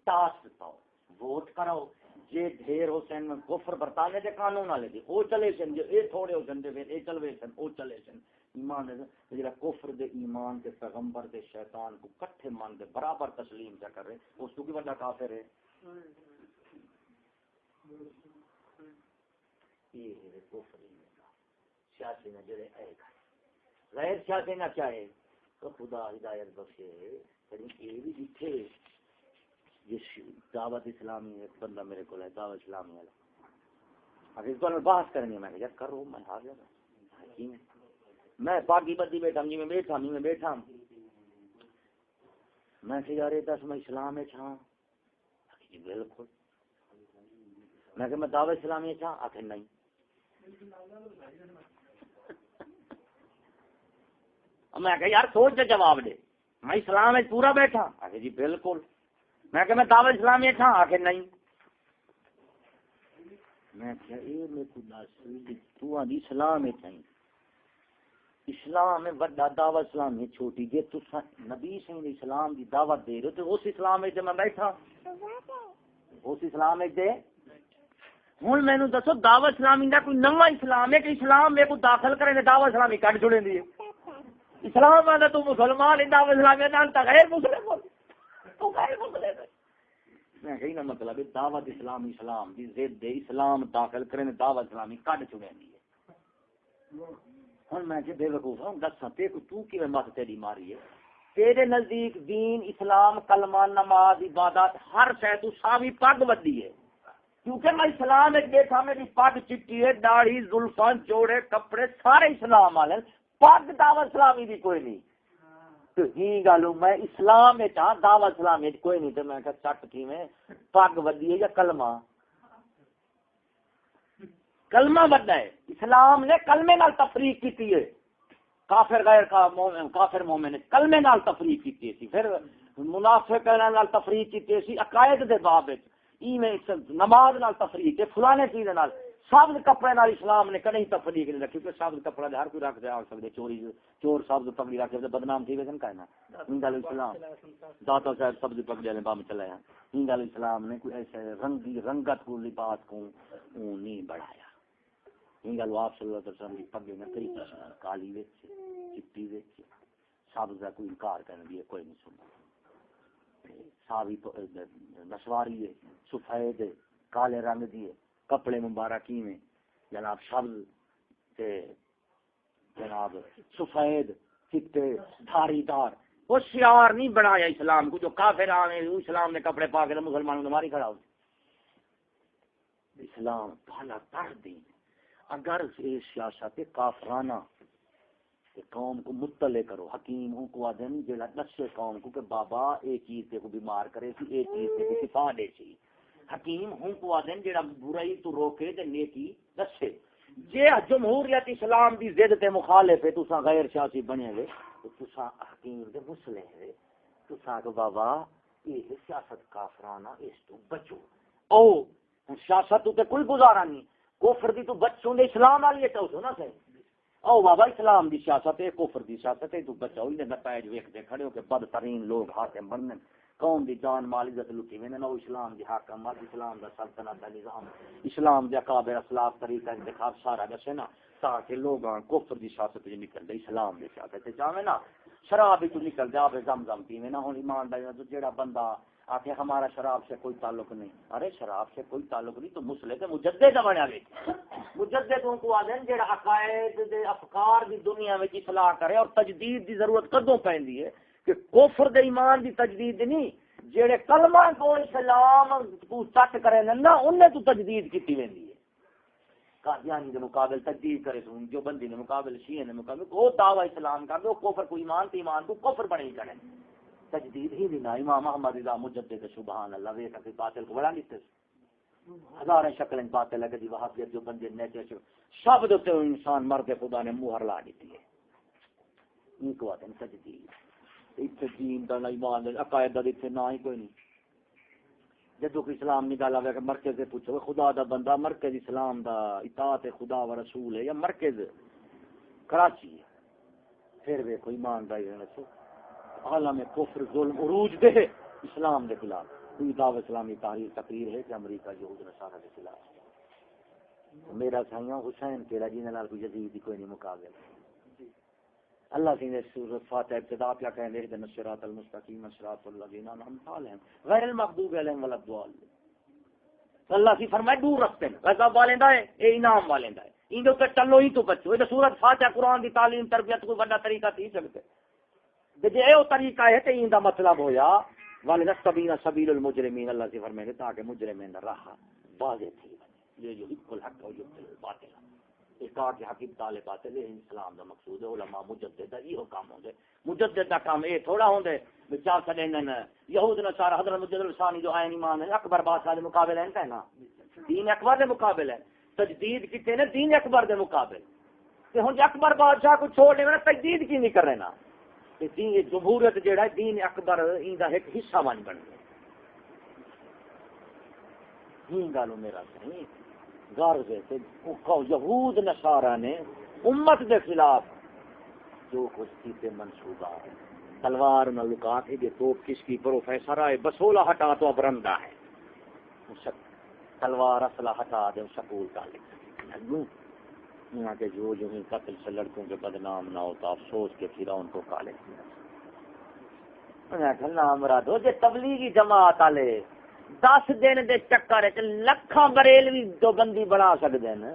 ٹاس پاؤ ووٹ کرو جے ڈھیر ہو سن کفر برطانیہ دے قانون والے دی او چلے سن جو اے تھوڑے ہو سن دے پھر اے چلوے سن او چلے سن ایمان دے جڑا کفر دے ایمان دے پیغمبر دے شیطان کو کٹھے مان دے برابر تسلیم کیا کر رہے اس تو کی بڑا کافر ہے یہ ہے کفر سیاسی نہ جڑے اے غیر سیاسی نہ چاہے تو خدا ہدایت بخشے لیکن یہ بھی دکھے یہ دعوت اسلامی ایک بندہ میرے کو ہے دعوت اسلامی والا اب اس بار بحث کرنی ہے میں یار کرو میں آ گیا میں باقی بدی بیٹھا جی میں بیٹھا میں کہ یار دس میں اسلام ہے چھاں بالکل میں کہ میں دعوت اسلامی چھاں آخر نہیں میں کہ یار سوچ دے جواب دے میں اسلام ہے پورا بیٹھا آخر جی بالکل میں کہ میں دعوت اسلامی چھاں آخر نہیں میں کہ اے میں کو دس تو آدھی اسلام ہے چھاں اسلام ہے بڑا دعوت اسلام ہے چھوٹی جے تو نبی سے اسلام دی دعوت دے رہے تو اس اسلام میں میں بیٹھا اس اسلام میں دے ہوں مینو دسو دعوت اسلامی کا کوئی نواں اسلام ہے کہ اسلام میں کو داخل کریں دعوت اسلامی کٹ چھوڑیں دی اسلام والا تو مسلمان ہے دعوت اسلامی نالتا غیر مسلم تو غیر مسلم میں کہی نا مطلب دعوت اسلامی اسلام دی ضد اسلام داخل کریں دعوت اسلامی کٹ چھوڑیں دی ہوں میں کہ بے وقوف ہوں دساں تے کو تو کی مت تیری ماری ہے تیرے نزدیک دین اسلام کلمہ نماز عبادت ہر شے تو ساوی پگ ودی ہے کیونکہ میں اسلام ایک دیکھا میری پگ چٹی ہے داڑھی زلفاں جوڑے کپڑے سارے اسلام والے پگ دعوت اسلامی دی کوئی نہیں تو ہی گالوں میں اسلام میں چاہ دعوت اسلامی کوئی نہیں تو میں کہا چٹ کی میں پگ ودی ہے یا کلمہ کلمہ بڑا ہے اسلام نے کلمے نال تفریق کی ہے کافر غیر کا مومن کافر مومن کلمے نال تفریق کی تھی پھر منافق نال تفریق کی تھی عقائد دے باب وچ ای میں نماز نال تفریق ہے فلانے چیز نال سبز کپڑے نال اسلام نے کہیں تفریق نہیں رکھی کہ سبز کپڑا ہر کوئی رکھ دے آ سکتے چور سبز پگڑی رکھ دے بدنام تھی ویسے کہنا ہند اسلام داتا صاحب سبز پگڑی نے بم چلایا ہند اسلام نے کوئی ایسے رنگت کو لباس کو نہیں بڑھایا ہند آپ صلی اللہ علیہ وسلم کی پگڑی میں کئی قسم کالی وچ چٹی وچ سبز کا کوئی انکار کرنے دی کوئی نہیں سنتا ساوی نسواری ہے سفید کالے رنگ دی ہے کپڑے مبارکی میں جناب سبز تے جناب سفید چٹے دھاری دار وہ شعار نہیں بنایا اسلام کو جو کافر آئے اسلام نے کپڑے پا کے مسلمانوں نے ماری کھڑا ہو اسلام پہلا تر دین اگر یہ سیاست کافرانہ قوم کو مطلع کرو حکیم ہوں کو آدم جیڑا دسے قوم کو کہ بابا ایک چیز تے کو بیمار کرے سی ایک چیز تے کو شفا دے سی حکیم ہوں کو آدم جیڑا برائی تو روکے تے نیکی دسے جے جمہوریت اسلام دی ضد تے مخالف ہے تساں غیر سیاسی بنے گے تو تساں حکیم دے مصلح ہے تساں کہ بابا یہ سیاست کافرانہ اس تو بچو او سیاست تے کوئی گزارا نہیں کفر دی تو بچوں دے اسلام والی ہے تو نا صحیح او بابا اسلام دی سیاست ہے کفر دی سیاست ہے تو بچاؤ ہی نتائج ویکھدے کھڑے ہو کہ بدترین لوگ حاکم بنن قوم دی جان مال عزت لٹی وینے نو اسلام دی حاکمیت اسلام دا سلطنت دا نظام اسلام دے اکابر اسلاف طریقہ انتخاب سارا دسے نا تاکہ لوگ کفر دی سیاست وچ نکل دے اسلام دی سیاست تے جاویں نا شراب وچ نکل دے آب زمزم پیویں نا ہن ایمانداری نال جیڑا بندہ آکھے ہمارا شراب سے کوئی تعلق نہیں ارے شراب سے کوئی تعلق نہیں تو مسلح تے مجدد بنیا وے مجدد کو آدن جیڑا عقائد دے افکار دی دنیا وچ اصلاح کرے اور تجدید دی ضرورت کدوں پیندی ہے کہ کفر دے ایمان دی تجدید نہیں جیڑے کلمہ کو اسلام کو سچ کرے نا انہیں تو تجدید کیتی ویندی ہے قادیانی دے مقابل تجدید کرے سن جو بندی نے مقابل شیعہ نے مقابل وہ دعوی اسلام کر دو کفر کو ایمان تے ایمان کو کفر بنے کرے تجدید ہی دینا امام احمد رضا مجدد سبحان اللہ وے کہ باطل کو بڑا لیتے ہزاریں شکلیں باطل ہے کہ وہابیت جو بندے نیچے سب دے تے انسان مرد خدا نے مہر لا دیتی ہے ان کو آتے ہیں تجدید اتنے دین دا ایمان دا عقائد دا اتنے نہ ہی کوئی نہیں جدو کہ اسلام نکالا ہوا کہ مرکز سے پوچھو خدا دا بندہ مرکز اسلام دا اطاعت خدا و رسول ہے یا مرکز کراچی ہے پھر وہ کوئی ایمانداری رسول عالم کفر ظلم عروج دے اسلام دے خلاف کوئی دعوت اسلامی تقریر ہے کہ امریکہ یہود نصارہ کے خلاف میرا سائیاں حسین تیرا جی نال کوئی یزید کوئی نہیں مقابل اللہ کی نے سورۃ فاتحہ ابتدا کیا کہیں دے کہ صراط المستقیم صراط الذین انعمت علیہم غیر المغضوب علیہم ولا الضالین اللہ کی فرمائے دور رکھتے ہیں غضب والیندا ہے اے انعام والیندا ہے ان دے چلو ہی تو بچو یہ سورۃ فاتحہ قرآن دی تعلیم تربیت کو بڑا طریقہ تھی سکتے جے اے طریقہ ہے تے ایندا مطلب ہویا ولنستبین سبیل المجرمین اللہ سے فرمائے تاکہ مجرمین راہ واضح تھی یہ جو الحق و جو باطل ایک کہ حقیقت طالب باطل ہے اسلام دا مقصود ہے علماء مجدد یہ کام ہوندے مجدد دا کام اے تھوڑا ہوندے بچا سدین یہود نصارى حضرت مجدد الثانی جو عین ایمان ہے اکبر بادشاہ دے مقابل ہے کہنا دین اکبر دے مقابل ہے تجدید کیتے نے دین اکبر دے مقابل تے ہن اکبر بادشاہ کو چھوڑ دے تجدید کی نہیں کر رہے نا دین جمہوریت جیڑا ہے دین اکبر ایندا ایک حصہ بن گیا ہن گالو میرا صحیح غرض ہے کہ یہود نصارا نے امت کے خلاف جو کچھ کیتے منصوبہ ہے تلوار نہ لکا کے یہ توپ کس کی پروفیسر آئے بسولہ ہٹا تو اب رندہ ہے تلوار اسلحہ ہٹا دے سکول کا لکھوں یہاں کے جو ہی قتل سے لڑکوں کے بدنام نہ ہوتا افسوس کے پھر ان کو کالے نام مرادو جے تبلیغی جماعت والے 10 دن دے چکر لکھاں بریلوی دو بندی بنا سکتے ہیں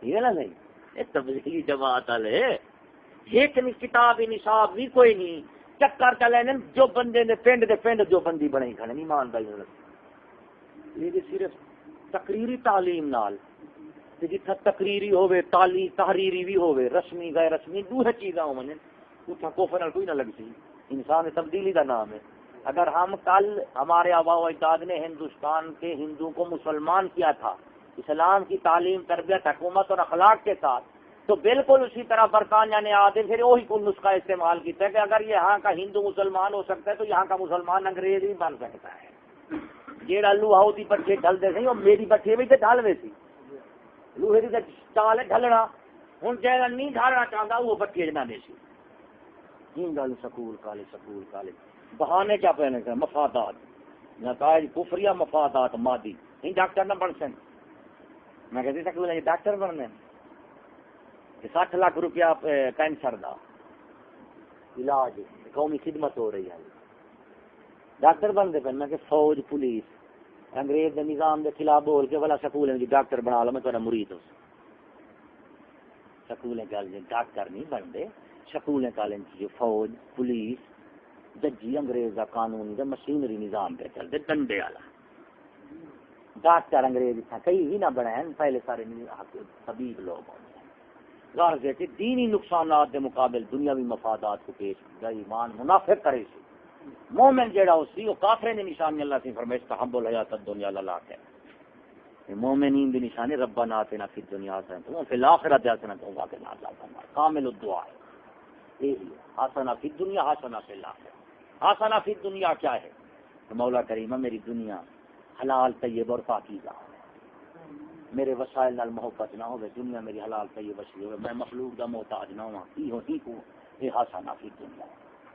یہ نا نہیں یہ تبلیغی جماعت والے ایک نہیں کتاب نصاب بھی کوئی نہیں چکر چلے جو بندے نے پنڈ جو بندی بنائی کھڑے نہیں مان بھائی یہ صرف تقریری تعلیم نال جتھا تقریری ہوے تحریری بھی ہوے رسمی غیر رسمی دو چیزاں ہون اتھا کفر نال کوئی نہ لگتی انسان تبدیلی کا نام ہے اگر ہم کل ہمارے آبا و اجداد نے ہندوستان کے ہندوؤں کو مسلمان کیا تھا اسلام کی تعلیم تربیت حکومت اور اخلاق کے ساتھ تو بالکل اسی طرح برطانیہ نے آدھے پھر وہی کو نسخہ استعمال کیا ہے کہ اگر یہاں کا ہندو مسلمان ہو سکتا ہے تو یہاں کا مسلمان انگریز بھی بن سکتا ہے جیڑا لوہاؤ دی بٹھے ڈھل دے سی وہ میری بٹھے بھی تے ڈھل وے سی لوہے کی چال ڈھلنا ہوں جگہ نہیں ڈھالنا چاہتا وہ بٹی نہ دے سی گل سکول کالج بہانے کیا پہنے سے مفادات نتائج کفریہ مفادات مادی نہیں ڈاکٹر نہ بن سن میں کہتی سکول ڈاکٹر بننے 60 لاکھ روپیہ کینسر دا علاج قومی خدمت ہو رہی ہے ڈاکٹر بنتے پہ میں کہ فوج پولیس انگریز دے نظام دے خلاف بول کے بلا سکول ڈاکٹر بنا لو میں تھوڑا مرید ہوں سکولیں کالج ڈاکٹر نہیں بنتے سکولیں کالج فوج پولیس ججی انگریز دا قانون دا مشینری نظام پہ چلتے ڈنڈے والا ڈاکٹر انگریز کئی ہی نہ بنائے پہلے سارے طبیب لوگ غرض ہے کہ دینی نقصانات کے مقابل دنیاوی مفادات کو پیش کیا ایمان منافق کرے سی مومن جیڑا اسی وہ کافر نے نشانی اللہ سے فرمائے استحب الحیات الدنیا للاخ ہے مومنین دی نشانی ربنا آتنا فی الدنیا حسنۃ وفی الآخرۃ حسنۃ وقنا عذاب النار کامل الدعاء ہے یہی حسنہ فی الدنیا حسنہ فی الآخرہ حسنہ فی الدنیا کیا ہے تو مولا کریم میری دنیا حلال طیب اور پاکیزہ میرے وسائل نال محبت نہ ہوے دنیا میری حلال طیب وسیع ہوے میں مخلوق دا محتاج نہ ہوں کی ہو ہی کو یہ حسنہ فی الدنیا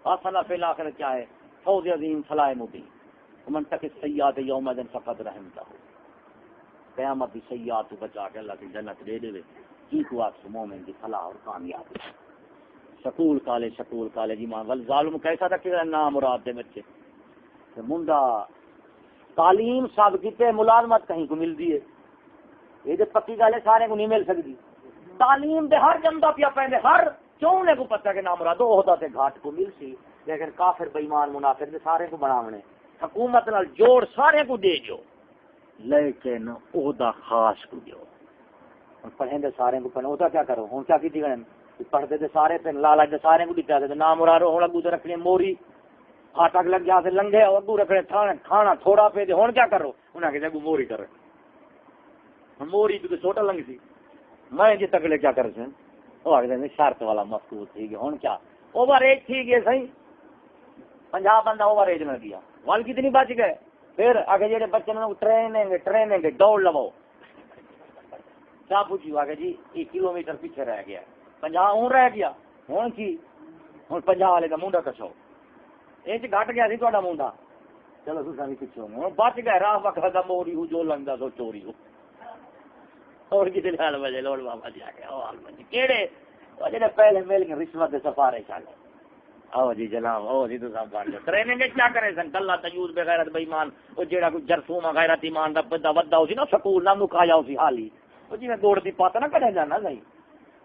حسنہ فی الآخرہ کیا ہے فوز عظیم فلاح مبین ومن تک السیئات یومئذ فقد رحمتہ قیامت کی سیئات بچا کے اللہ کی جنت دے دے کی کو آپ مومن کی فلاح اور کامیابی سکول کالج ایمان والظالم کیسا تھا کہ نام مراد دے بچے کہ منڈا تعلیم سب کیتے ملازمت کہیں کو ملتی ہے یہ جو پکی گل ہے سارے کو نہیں مل سکتی تعلیم دے ہر جمدہ پیا پہنے ہر چونے کو پتہ کہ نام مراد عہدہ تے گھاٹ کو مل سی لیکن کافر بے ایمان منافق دے سارے کو بناونے حکومت نال جوڑ سارے کو دے جو لیکن عہدہ خاص کو دیو پڑھیں دے سارے کو پڑھیں عہدہ کیا کرو ہوں کیا کی دیگن پڑھتے دے سارے پہ لالچ دے سارے کو دیتا دے نام مراد ہوں اگو تے رکھنے موری آٹا لگ گیا سے لنگے اگو رکھنے کھانا تھوڑا پہ دے ہوں کیا کرو انہاں کہ اگو موری کرے موری تو چھوٹا لنگ سی میں جی تکڑے کیا کر سیں وہ آگے شرط والا مفقود تھی گیا ہوں کیا اوور ایج تھی گئے صحیح 50 بندہ اوور ایج میں دیا وال کتنی بچ گئے پھر آگے جڑے بچے نے ٹریننگ دوڑ لو کیا پوچھی آگے جی 1 کلومیٹر پیچھے رہ گیا 50 ہوں رہ گیا ہوں کی ہوں 50 والے کا منڈا کچھو یہ گھٹ گیا سی تا منڈا چلو تصا بھی پیچھے ہوں بچ گئے راہ وقت موری ہو جو لگتا سو چوری ہو اور کسی حال بجے لوڑ بابا جی آ گیا کہڑے جڑے پہلے مل کے رشوت سفارے چلے او جی جناب او جی تو سب بن ٹریننگ کیا کرے سن کلا تیوز بغیرت بے ایمان او جیڑا کوئی جرسوم غیرت ایمان دا بڑا ودا ہو سی نا سکول نہ مکایا ہو سی حالی او جی میں دوڑ دی پات نہ کڈے جانا صحیح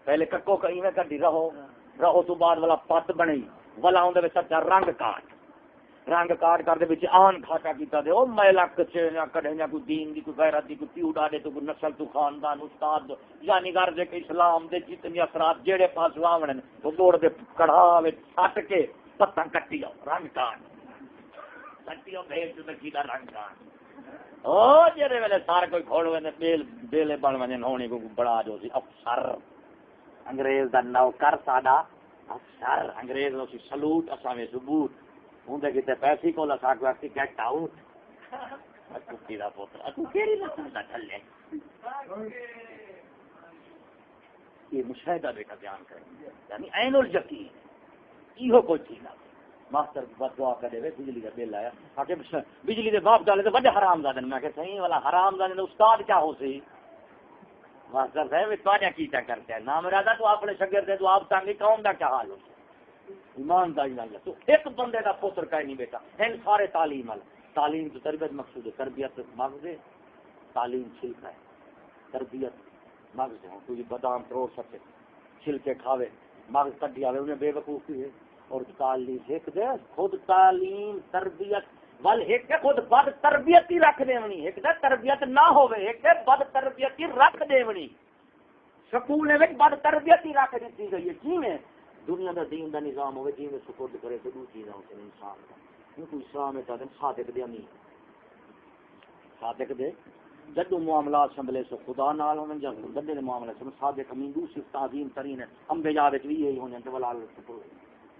پہلے ککو کئی میں کڈی رہو تو بعد والا پت بنی والا اون دے وچ سچا رنگ کاٹ کر دے وچ آن کھاٹا کیتا دے او میلا کچے نہ کڈے نہ کوئی دین دی کوئی غیرت دی کوئی پیو ڈاڈے تو کوئی نسل تو خاندان استاد یعنی غرض ہے کہ اسلام دے جتنے اثرات جڑے پاس آونے وہ دوڑ دے کڑھا وچ سٹ کے پتہ کٹی رنگ کاٹ کٹی بھیج تے کیدا رنگ کاٹ او جڑے ویلے سارے کوئی کھول ونے بیلے بن ونے ہونی کو بڑا جو سی افسر انگریز دا نوکر ساڈا افسر انگریز نو سی سلوٹ اساں وچ ثبوت ہوں دے کتے پیسے کو لسا کو ایسی گیٹ آؤٹ کتی دا پوتر تو کیڑی نسل دا چلے یہ مشاہدہ بیٹا بیان کریں یعنی عین الیقین ایہو کوئی چیز نہ ماسٹر دعا کرے وے بجلی کا بل آیا کہ بجلی دے باپ ڈالے تے بڑے حرام زادے میں کہ صحیح والا حرام زادے استاد کیا ہو سی ماسٹر صاحب تواڈا کیتا کرتے ہیں نام رادا تو اپنے شاگرد تو آپ تانگی قوم دا کیا حال ہو ایمانداری نال تو ایک بندے دا پوتر کا نہیں بیٹا ہیں سارے تعلیم والا تعلیم تو تربیت مقصود ہے تربیت مغز ہے تعلیم چھلکا ہے تربیت مغز ہے کوئی بادام توڑ سکے چھلکے کھاوے مغز کڈی آوے انہیں بے وقوفی ہے اور تعلیم ایک دے خود تعلیم تربیت ول ایک خود بد تربیتی رکھ دیونی ایک دے تربیت نہ ہوے ایک بد تربیتی رکھ دیونی سکول وچ بد تربیتی رکھ دتی گئی ہے کیویں دنیا دا دین دا نظام ہوئے جی میں سپورٹ کرے تو دو چیزیں ہوتے ہیں انسان کا کیونکہ اسلام ہے چاہتے ہیں صادق دے امین صادق دے جدو معاملات سنبھلے سو خدا نال ہونے جب بندے دے معاملے سے صادق امین دوسری تعظیم ترین ہے انبیاء وچ بھی یہی ہونے تو ولال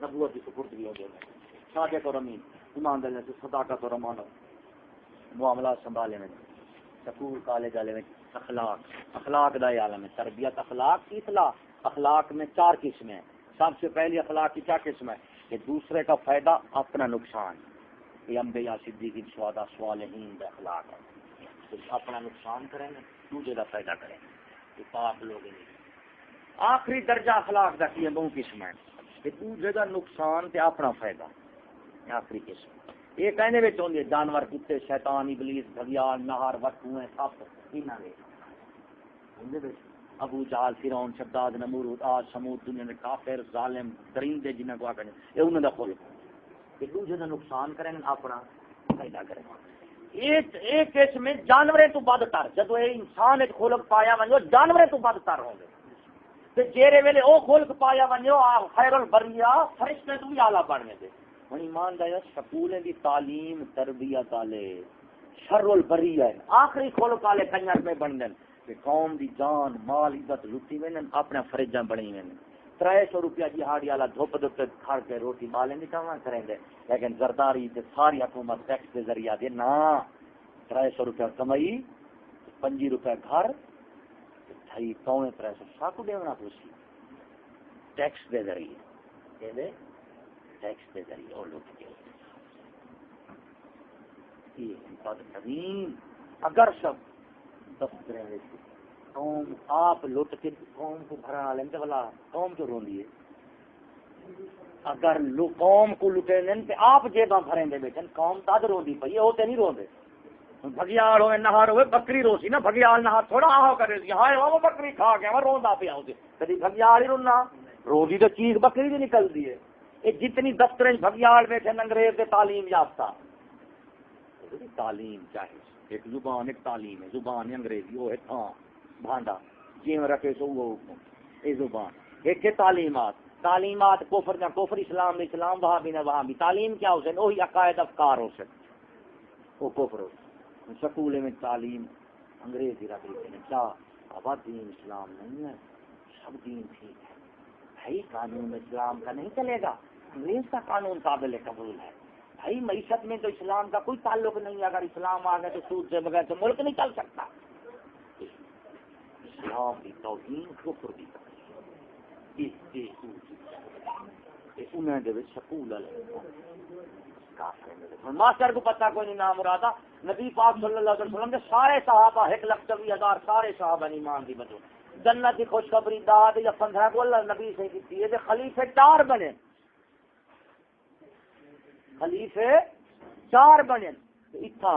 نبوت کی سپورٹ بھی ہو گئے صادق اور امین ایمان دے صداقت اور امانت معاملات سنبھالے میں سکول کالج والے میں اخلاق دا عالم ہے، تربیت اخلاق کی اصلاح۔ اخلاق میں 4 قسمیں ہیں۔ سب سے پہلی اخلاق کی کیا قسم ہے کہ دوسرے کا فائدہ اپنا نقصان، یہ انبیاء صدیقین شہداء صالحین کا اخلاق ہے، تو اپنا نقصان کریں گے دوسرے کا فائدہ کریں گے، یہ پاک لوگ نہیں۔ آخری درجہ اخلاق کا کی 2 قسمیں کہ دوسرے کا نقصان تے اپنا فائدہ، آخری قسم یہ کہنے میں چاہیے جانور، کتے، شیطان، ابلیس، گھڑیال، نہر، وٹوئیں، سب انہاں نے ابو جہل، فرعون، شداد، نمرود، عاد، سمود، دنیا کے کافر، ظالم، درندے جنہاں کو آکھنے یہ انہاں دا خلق کہ دوسرے کا نقصان کریں اپنا فائدہ کریں۔ ایک قسم میں جانوریں تو بدتر، جب یہ انسان ایک خلق پایا ونجو جانوریں تو بدتر ہوں گے، تے جیرے ویلے او خلق پایا ونجو خیر البریہ فرشتے تو بھی اعلیٰ بننے دے۔ ہن ایمان دا سکولیں دی تعلیم تربیت والے شر البریہ ہے، آخری خلق والے کنجر میں بن کہ قوم دی جان مال عزت لٹی وین اپنے فریجاں بنی وین 300 روپیہ جہاڑی والا دھوپ دھوپ کھڑ کے روٹی مالیں نہیں کما کریں گے، لیکن زرداری تے ساری حکومت ٹیکس کے ذریعہ دے نا 300 روپیہ کمائی 25 روپیہ گھر 2.5 ساکو دینا پوسی ٹیکس کے ذریعے ٹیکس کے ذریعے اور لوٹ کے بدترین اگر سب دفتر قوم آپ لٹ کے قوم کو بھرا لیتے والا قوم کیوں روندی ہے؟ اگر قوم کو لٹے لیں تو آپ جیباں بھریں دے بیٹھے قوم تد روندی پئی ہوتے نہیں روندے بھگیال ہوئے نہار ہوئے بکری روسی نا بھگیال نہار تھوڑا آہو کرے سی ہائے وہ بکری کھا گیا وہ روندا پیا ہوتے کدی بھگیال ہی رونا روزی تو چیز بکری بھی نکلتی ہے۔ یہ جتنی دفتر بھگیال بیٹھے انگریز کے تعلیم یافتہ تعلیم چاہیے ایک زبان ایک تعلیم ہے، زبان انگریزی وہ ہے تھا بھانڈا جی میں رکھے سو وہ یہ زبان ایک ہے تعلیمات کفر نہ کفر اسلام اسلام وہاں بھی نہ وہاں بھی تعلیم کیا ہو سکے وہی عقائد افکار ہو سکے وہ کفر ہو سکے سکول میں تعلیم انگریزی رکھ لیتے ہیں کیا ابا دین اسلام نہیں ہے سب دین ٹھیک ہے بھائی قانون اسلام کا نہیں چلے گا انگریز کا قانون قابل قبول ہے بھائی معیشت میں تو اسلام کا کوئی تعلق نہیں ہے اگر اسلام آ گئے تو سود سے بغیر تو ملک نہیں چل سکتا اسلام کی توہین کفر کی ماسٹر کو پتہ کوئی نہیں نام مرادا نبی پاک صلی اللہ علیہ وسلم نے سارے صحابہ 1,20,000 سارے صحابہ نے ایمان دی بدو جنت کی خوشخبری داد یا 15 کو اللہ نبی سے کی ہے خلیفے 4 بنے خلیفے 4 بنے اتنا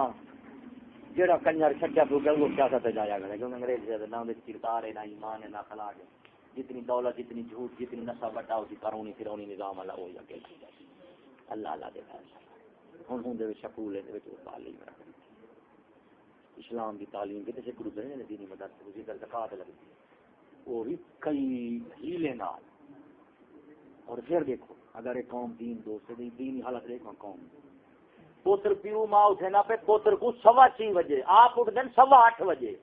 جڑا کنجر چھٹیا پہ گیا وہ کیا ساتھ جایا گیا کیونکہ انگریز نہ کردار ہے نہ ایمان ہے نہ اخلاق ہے جتنی دولت جتنی جھوٹ جتنی نشہ بٹا ہوتی قانونی فرونی نظام اللہ ہو جائے اللہ اللہ دے ہوں ہوں دے سکول ہے تعلیم رکھ اسلام کی تعلیم کے جیسے گروپ ہے دینی مدد اسی طرح زکات لگتی ہے وہ بھی کئی ہیلے نال اور پھر دیکھو اگر ایک قوم دین دوست دینی حالت دیکھو قوم پوتر پیو ماں اٹھے نہ پہ پوتر کو 6:15 بجے آپ اٹھ دیں 8:15 بجے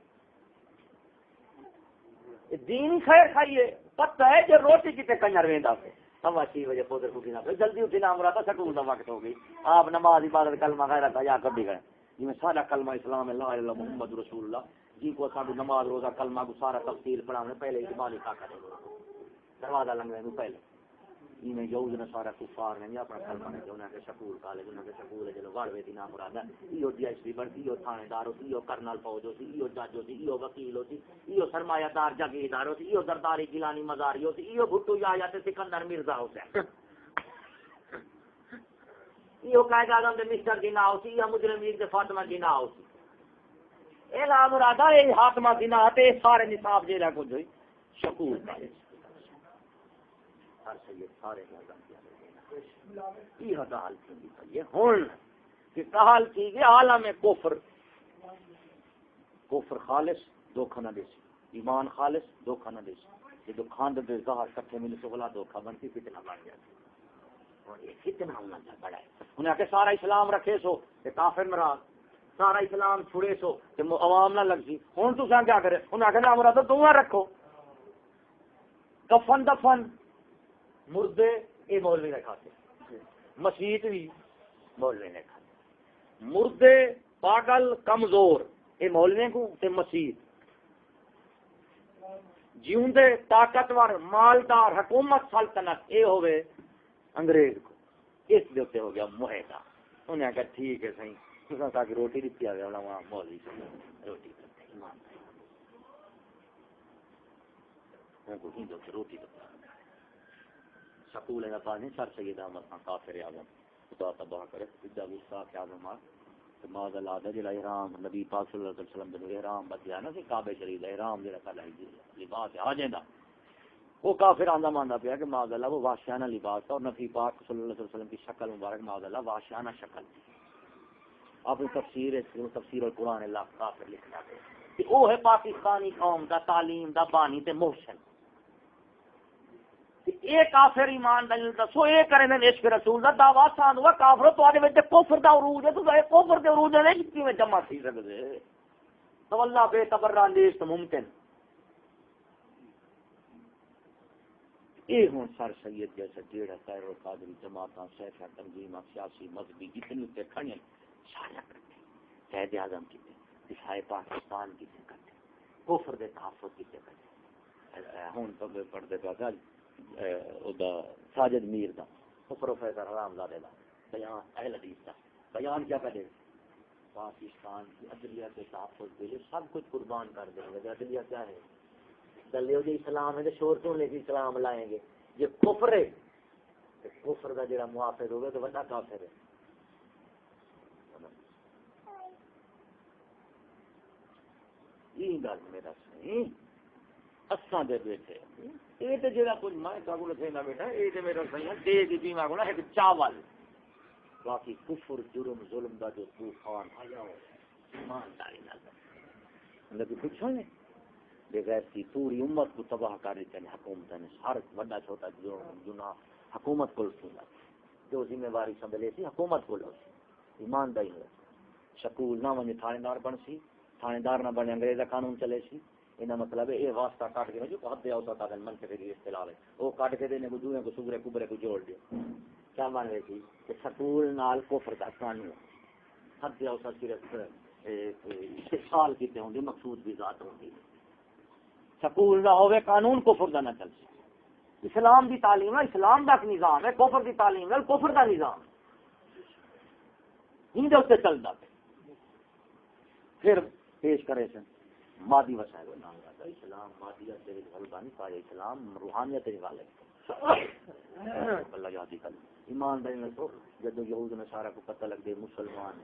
دین خیر کھائیے پتہ ہے جو روٹی کتنے کنجر ویندا پہ 6:15 بجے پوتر کو اٹھنا پہ جلدی اٹھنا مراد سکول کا وقت ہو گئی آپ نماز عبادت کلمہ غیرت حیا کر دی گئے جی میں سارا کلمہ اسلام لا الہ الا اللہ محمد رسول اللہ جی کو سارا نماز روزہ کلمہ کو سارا تفصیل پڑھانے پہلے اجماع لکھا کرے دروازہ لنگنے سے پہلے میں یوز نہ سارا کفار نے اپنا کلمہ نے انہاں کے سکول کالج انہاں کے سکول جلو واڑوے دی نام مراد ہے ایو ڈی ایس پی بنتی ایو تھانے دار ہوتی ایو کرنل فوج ہوتی ایو جج ہوتی ایو وکیل ہوتی ایو سرمایہ دار جاگیردار ہوتی ایو زرداری گیلانی مزاری ہوتی ایو بھٹو یا تے سکندر مرزا ہوتا ایو قائد اعظم دے مسٹر جنا ہوتی ایو مجرم میر دے فاطمہ جنا ہوتی اے لا مراد ہے حاتمہ جنا تے سارے نصاب جیلا کو جو سکول کالج ہر سید سارے یہ حال تھی ہوں کہ حال تھی کہ عالم کفر کفر خالص دھوکھا نہ دے سی ایمان خالص دھوکھا نہ دے سی جو کھاند دے زہر کٹھے مل سے بلا دھوکھا بنتی فتنہ بن جاتی اور یہ فتنہ ہونا بڑا ہے انہیں کہ سارا اسلام رکھے سو کہ کافر مراد سارا اسلام چھڑے سو کہ عوام نہ لگ سی ہوں تو کیا کرے انہیں کہ نام مراد دعا رکھو کفن دفن مردے یہ مولوی نے کھاتے مسیت بھی مولوی نے کھاتے مردے پاگل کمزور یہ مولوی کو تے مسیت جیوندے طاقتور مالدار حکومت سلطنت اے ہوئے انگریز کو اس دے اتنے ہو گیا معاہدہ. انہیں کہا ٹھیک ہے صحیح تساں تاکہ روٹی دیتی آگے وہاں مولوی سے روٹی کرتے ایمان میں کو ہندو سے روٹی دیتا سکول ہے پانی سر سید احمد خان کافر اعظم خدا تباہ کرے جب استاد اعظم معاذ اللہ دا جڑا احرام نبی پاک صلی اللہ علیہ وسلم دے احرام بدیا نا سی کعبہ شریف دا احرام جڑا کلائی لباس آ جیندا وہ کافر آندا ماندا پیا کہ معاذ اللہ وہ واشیانہ لباس تھا اور نبی پاک صلی اللہ علیہ وسلم کی شکل مبارک معاذ اللہ واشیانہ شکل اپنی تفسیر القرآن اللہ کافر لکھنا ہے کہ وہ ہے پاکستانی قوم دا تعلیم دا بانی تے محسن اے کافر ایمان دا دسو اے کرے نے عشق رسول دا دعویٰ سان ہوا کافر تو آدھے وچ کفر دا عروج ہے تو اے کفر دے عروج نے کتنی میں جمع تھی سکدے تو اللہ بے تبرہ لیست ممکن اے ہوں سر سید جیسے ڈیڑھ خیر و قادری جماعتاں سیفہ تنظیمہ سیاسی مذہبی جتنی تے کھڑی سارے کرتے قائد اعظم کیتے دفاع پاکستان کیتے کرتے کفر دے تحفظ کیتے کرتے ہوں تو پڑھتے پا ساجد میر دا پروفیسر حرام زادے دا بیان اہل حدیث دا بیان کیا کرے پاکستان کی عدلیہ کے تحفظ کے لیے سب کچھ قربان کر دیں گے. عدلیہ کیا ہے؟ دلیو جی اسلام ہے تو شور کیوں لے کے اسلام لائیں گے؟ یہ کفر ہے کفر کا جڑا محافظ ہوگا تو بڑا کافر ہے. یہ گل میرا صحیح اساں دے بیٹھے یہ تو جڑا کچھ میں کاغذ تھینا بیٹا یہ تو میرا صحیح ہے دے دی بیما کو نا ایک چاول باقی کفر جرم ظلم دا جو طوفان آیا ہو ایمانداری نہ لگی پوچھو نے بغیر کی پوری امت کو تباہ کر دیتے ہیں حکومتیں نے ہر بڑا چھوٹا گناہ حکومت کو سنا جو ذمہ داری سنبھلے سی حکومت کو لو ایمانداری ہو سکول نہ ونجے تھانے دار بن سی تھانے دار نہ بنے انگریزا قانون چلے سی انہاں مطلب ہے یہ واسطہ کاٹ کے جو حد ہوتا تھا من کے لیے اختلاف ہے وہ کاٹ کے دینے کو دوسرے کو سگرے کبرے کو جوڑ دیا کیا مان رہے تھی کہ سکول نال کفر دا قانون حد ہوتا صرف استحصال کیتے ہوں گے مقصود بھی ذات ہوتی سکول نہ ہوئے قانون کفر دا نہ چل سی اسلام دی تعلیم ہے اسلام دا نظام ہے کفر دی تعلیم ہے کفر دا نظام ان دے اتنے چلتا پھر پیش کرے سن مادی وسائل نام رہتا اسلام مادیت دے غلبہ نہیں پائے اسلام روحانیت دے غالب اللہ یادی کر ایمان دے میں تو جدو یہود نصارہ کو پتہ لگ دے مسلمان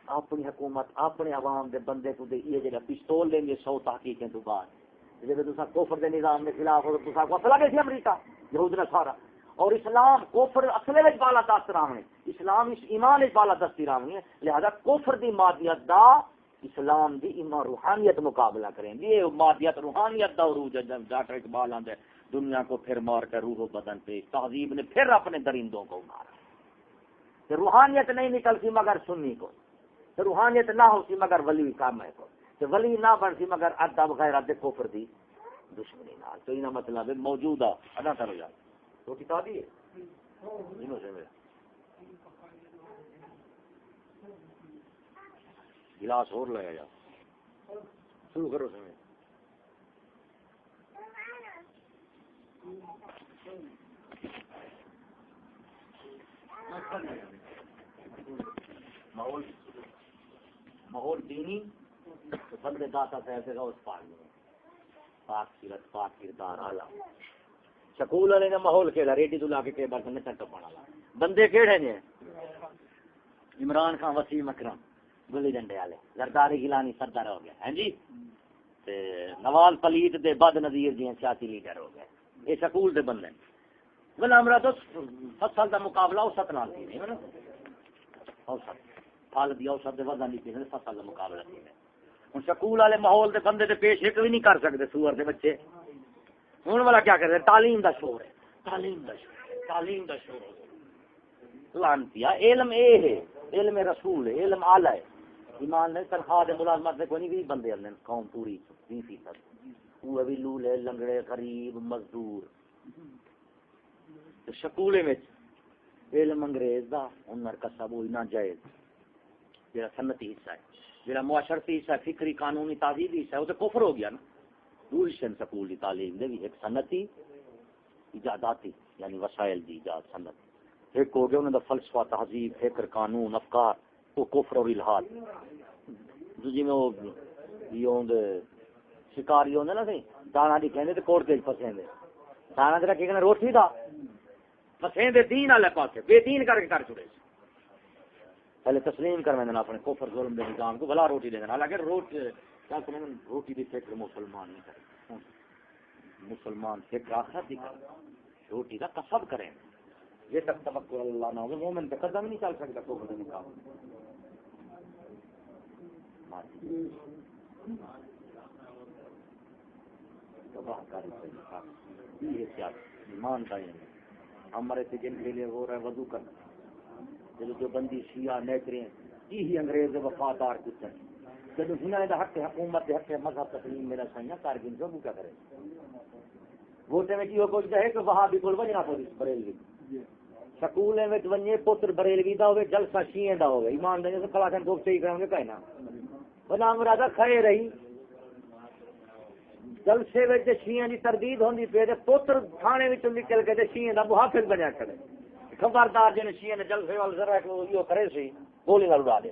اپنی حکومت اپنے عوام دے بندے کو دے یہ جڑا پستول لیں گے 100 تحقیقیں تو بعد جب تسا کفر دے نظام کے خلاف ہو تو تسا کو اصلہ دے امریکہ یہود نصارہ اور اسلام کفر اصلے وچ بالا دست راونے اسلام اس ایمان وچ بالا دستی راونے لہذا کفر دی مادیت دا اسلام دی ایمان روحانیت مقابلہ کریں گے یہ مادیت روحانیت دا عروج ہے. ڈاکٹر اقبال آندے دنیا کو پھر مار کر روح و بدن پہ تہذیب نے پھر اپنے درندوں کو مارا کہ روحانیت نہیں نکلتی مگر سنی کو تو روحانیت نہ ہوتی مگر ولی کام ہے کو کہ ولی نہ بنتی مگر ادب غیرت کفر دی دشمنی نال تو یہ مطلب ہے موجودہ ادا کرو یار تو کتاب ہی ہے انہوں سے میرا گلاس اور لگا جا شروع کرو سمے ماحول دینی تو بندے داتا سے کا اس پاک میں پاک سیرت پاک کردار آلہ سکول والے نے ماحول کھیلا ریڈی تو لا کے برتن میں چنٹ پانا بندے کیڑے نے عمران خان وسیم اکرم گلی ڈنڈے والے زرداری گیلانی سردار ہو گیا ہیں جی نواز پلیت دے بد نظیر جی سیاسی لیڈر ہو گئے یہ سکول دے بندے بلا ہمارا تو فصل کا مقابلہ اوسط نال تھی نہیں اوسط پھل دی اوسط دے وزن نہیں تھی فصل کا مقابلہ تھی ہوں سکول والے ماحول دے بندے دے پیش ایک بھی نہیں کر سکتے سور دے بچے ہوں والا کیا کرتے تعلیم دا شور ہے تعلیم دا شور تعلیم دا شور لانتی علم اے ہے علم رسول ہے علم اعلی ہے ایمان نے تنخواہ دے ملازمت سے کوئی نہیں بندے اندر قوم پوری 20% وہ بھی لولے لنگڑے غریب مزدور تو سکولے میں علم انگریز دا ہنر کسب ہوئی نہ جائز جڑا سنتی حصہ ہے جڑا معاشرتی حصہ ہے فکری قانونی تہذیبی حصہ ہے وہ تو کفر ہو گیا نا پورشن سکول کی تعلیم دے بھی ایک سنتی ایجاداتی یعنی وسائل دی ایجاد سنت، ایک ہو گیا انہوں دا فلسفہ، تہذیب، فکر، قانون، افکار، وہ کفر اور الحاد، جی میں وہ یہ ہوندے شکاری ہوندے نا سی دانا دی کہندے تے کوڑ کے پسندے دانا تے کہ کہنا روٹی دا پسندے دین والے پاسے بے دین کر کے کر چھڑے پہلے تسلیم کر میں اپنے کفر ظلم دے نظام کو بھلا روٹی دے دینا، حالانکہ روٹی دی فکر مسلمان نہیں کرے، مسلمان فکر آخرت دی کرے، روٹی کا کسب کریں، یہ تک توکل اللہ نہ ہو مومن پہ قدم نہیں چل سکتا کفر دے نظام تباہ کاری یہ ایمان کا ہمارے سے جن کے لیے ہو رہا ہے وضو کرنا، جو بندی شیعہ نیچریں ہی انگریز وفادار کچھ ہیں، جب ہنر دا حق حکومت حق مذہب تسلیم میرا سنیا کارگن جو کیا کرے ووٹے میں کیوں کچھ ہے کہ وہاں بھی کوئی وجہ نہ بریلوی سکول میں ونجے پتر بریلوی دا ہوے جلسہ شیعہ دا ہوے ایمان دے سے کلاسن کو صحیح کریں گے کہنا بنا مرادہ کھائے رہی جلسے وچ شیعہ دی تردید ہوندی پے تے پتر تھانے وچ نکل کے تے شیعہ دا محافظ بنیا کرے خبردار جن شیعہ نے جلسے وال ذرا کو یہ کرے سی گولی نال اڑا دے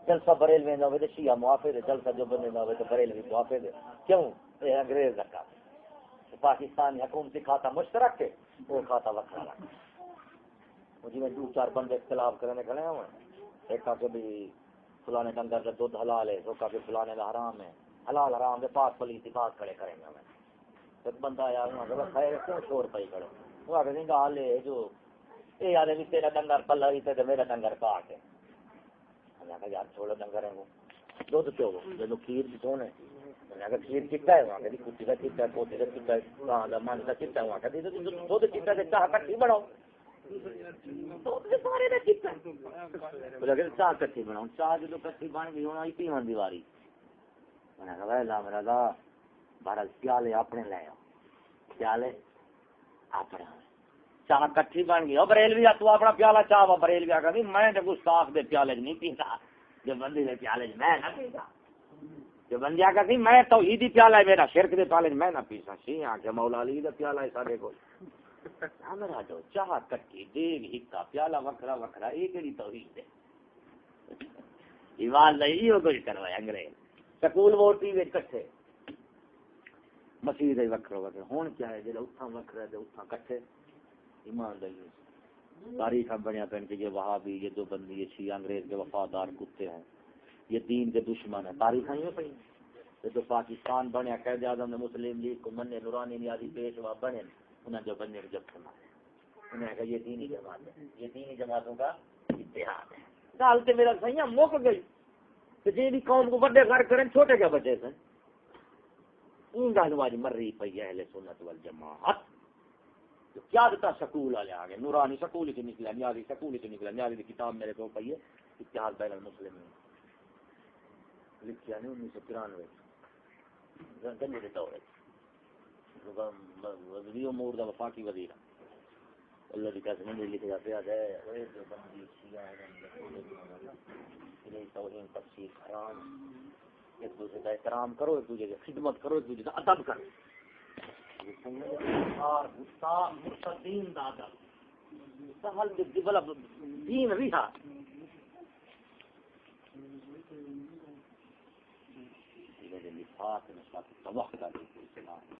جلسہ بریلوی دا ہوے تے شیعہ محافظ جلسہ جو بنے دا ہوے تے بریلوی محافظ کیوں یہ انگریز کا کام پاکستانی حکومتی کھاتا مشترک ہے وہ کھاتا وکھرا رکھا جی میں دو چار بندے اختلاف کرنے کھڑے ہیں ایک کا کہ بھی فلانے ڈنگر کا دودھ حلال ہے وہ کا کہ فلانے کا حرام ہے حلال حرام کے پاس پلی اتفاق کھڑے کریں گے ایک بندہ آیا انہوں نے کھائے کیوں شور پائی کھڑے وہ آگے نہیں گال ہے جو یہ یاد ہے تیرا ڈنگر پلا ہی تھے میرا ڈنگر کاٹ ہے یار چھوڑو ڈنگر ہے وہ دودھ کیوں جب کھیر بھی سونے کھیر چٹا ہے وہاں کبھی کتی کا چٹا ہے پوتے کا چٹا ہے کہاں کا من کا چٹا ہے وہاں کبھی دودھ چٹا سے چاہ کٹھی بناؤ چاہ کٹھی بناؤ چاہ جو کٹھی بن گئی ہونا پیون دی واری میں نے کہا لا میرا دا بارہ پیالے اپنے لے آؤ پیالے اپنے چاہ کٹھی بن گئی اور بریلوی تو اپنا پیالہ چاہ بریلوی آ کر میں گستاخ دے پیالے نہیں پیتا جو بندی دے پیالے میں نہ پیتا جو بندیا کہ میں تو ہی پیالہ ہے میرا شرک دے پیالے میں نہ پیسا سی آ کے مولا علی دا پیالہ ہے سارے کو ہمارا جو چاہ کٹھی دیگ ہکا پیالہ وکھرا وکھرا یہ کیڑی توحید ہے ایمان نہیں یہ کچھ کروایا انگریز سکول ووٹی وچ کٹھے مسجد ہے وکھرا وکھرا ہون کیا ہے جڑا اتھا وکھرا تے اتھا کٹھے ایمان نہیں تاریخ بنیا پہن کے یہ وہابی یہ دو بندی یہ شیعہ انگریز کے وفادار کتے ہیں یہ دین کے دشمن ہیں تاریخ ہیں پہ یہ تو پاکستان بنیا قائد اعظم نے مسلم لیگ کو مننے نورانی نیازی پیشوا بنے انہیں جو بننے جب سنا انہیں کہا یہ دینی جماعت ہے یہ دینی جماعتوں کا اتحاد ہے سال سے میرا سیاں موک گئی تو جی بھی قوم کو بڑے گھر کریں چھوٹے کیا بچے سے ان گالواجی مر رہی پئی اہل سنت والجماعت تو کیا دیتا سکول والے آگے نورانی سکول سے نکلا نیازی سکول سے نکلا نیازی کی کتاب میرے کو پئی ہے اتحاد بین المسلمین لکھیا نہیں 1993 گندے دور ہے وزیر امور دا وفاقی وزیر اللہ کی قسم میں لکھا جاتا ہے وہ جو بندی شیعہ ہیں انہیں توہین تفسیر حرام ایک دوسرے کا احترام کرو ایک دوسرے کی خدمت کرو ایک دوسرے کا ادب کرو اور مرتدین دا ادب سہل دین رہا لفاق میں تباہ کر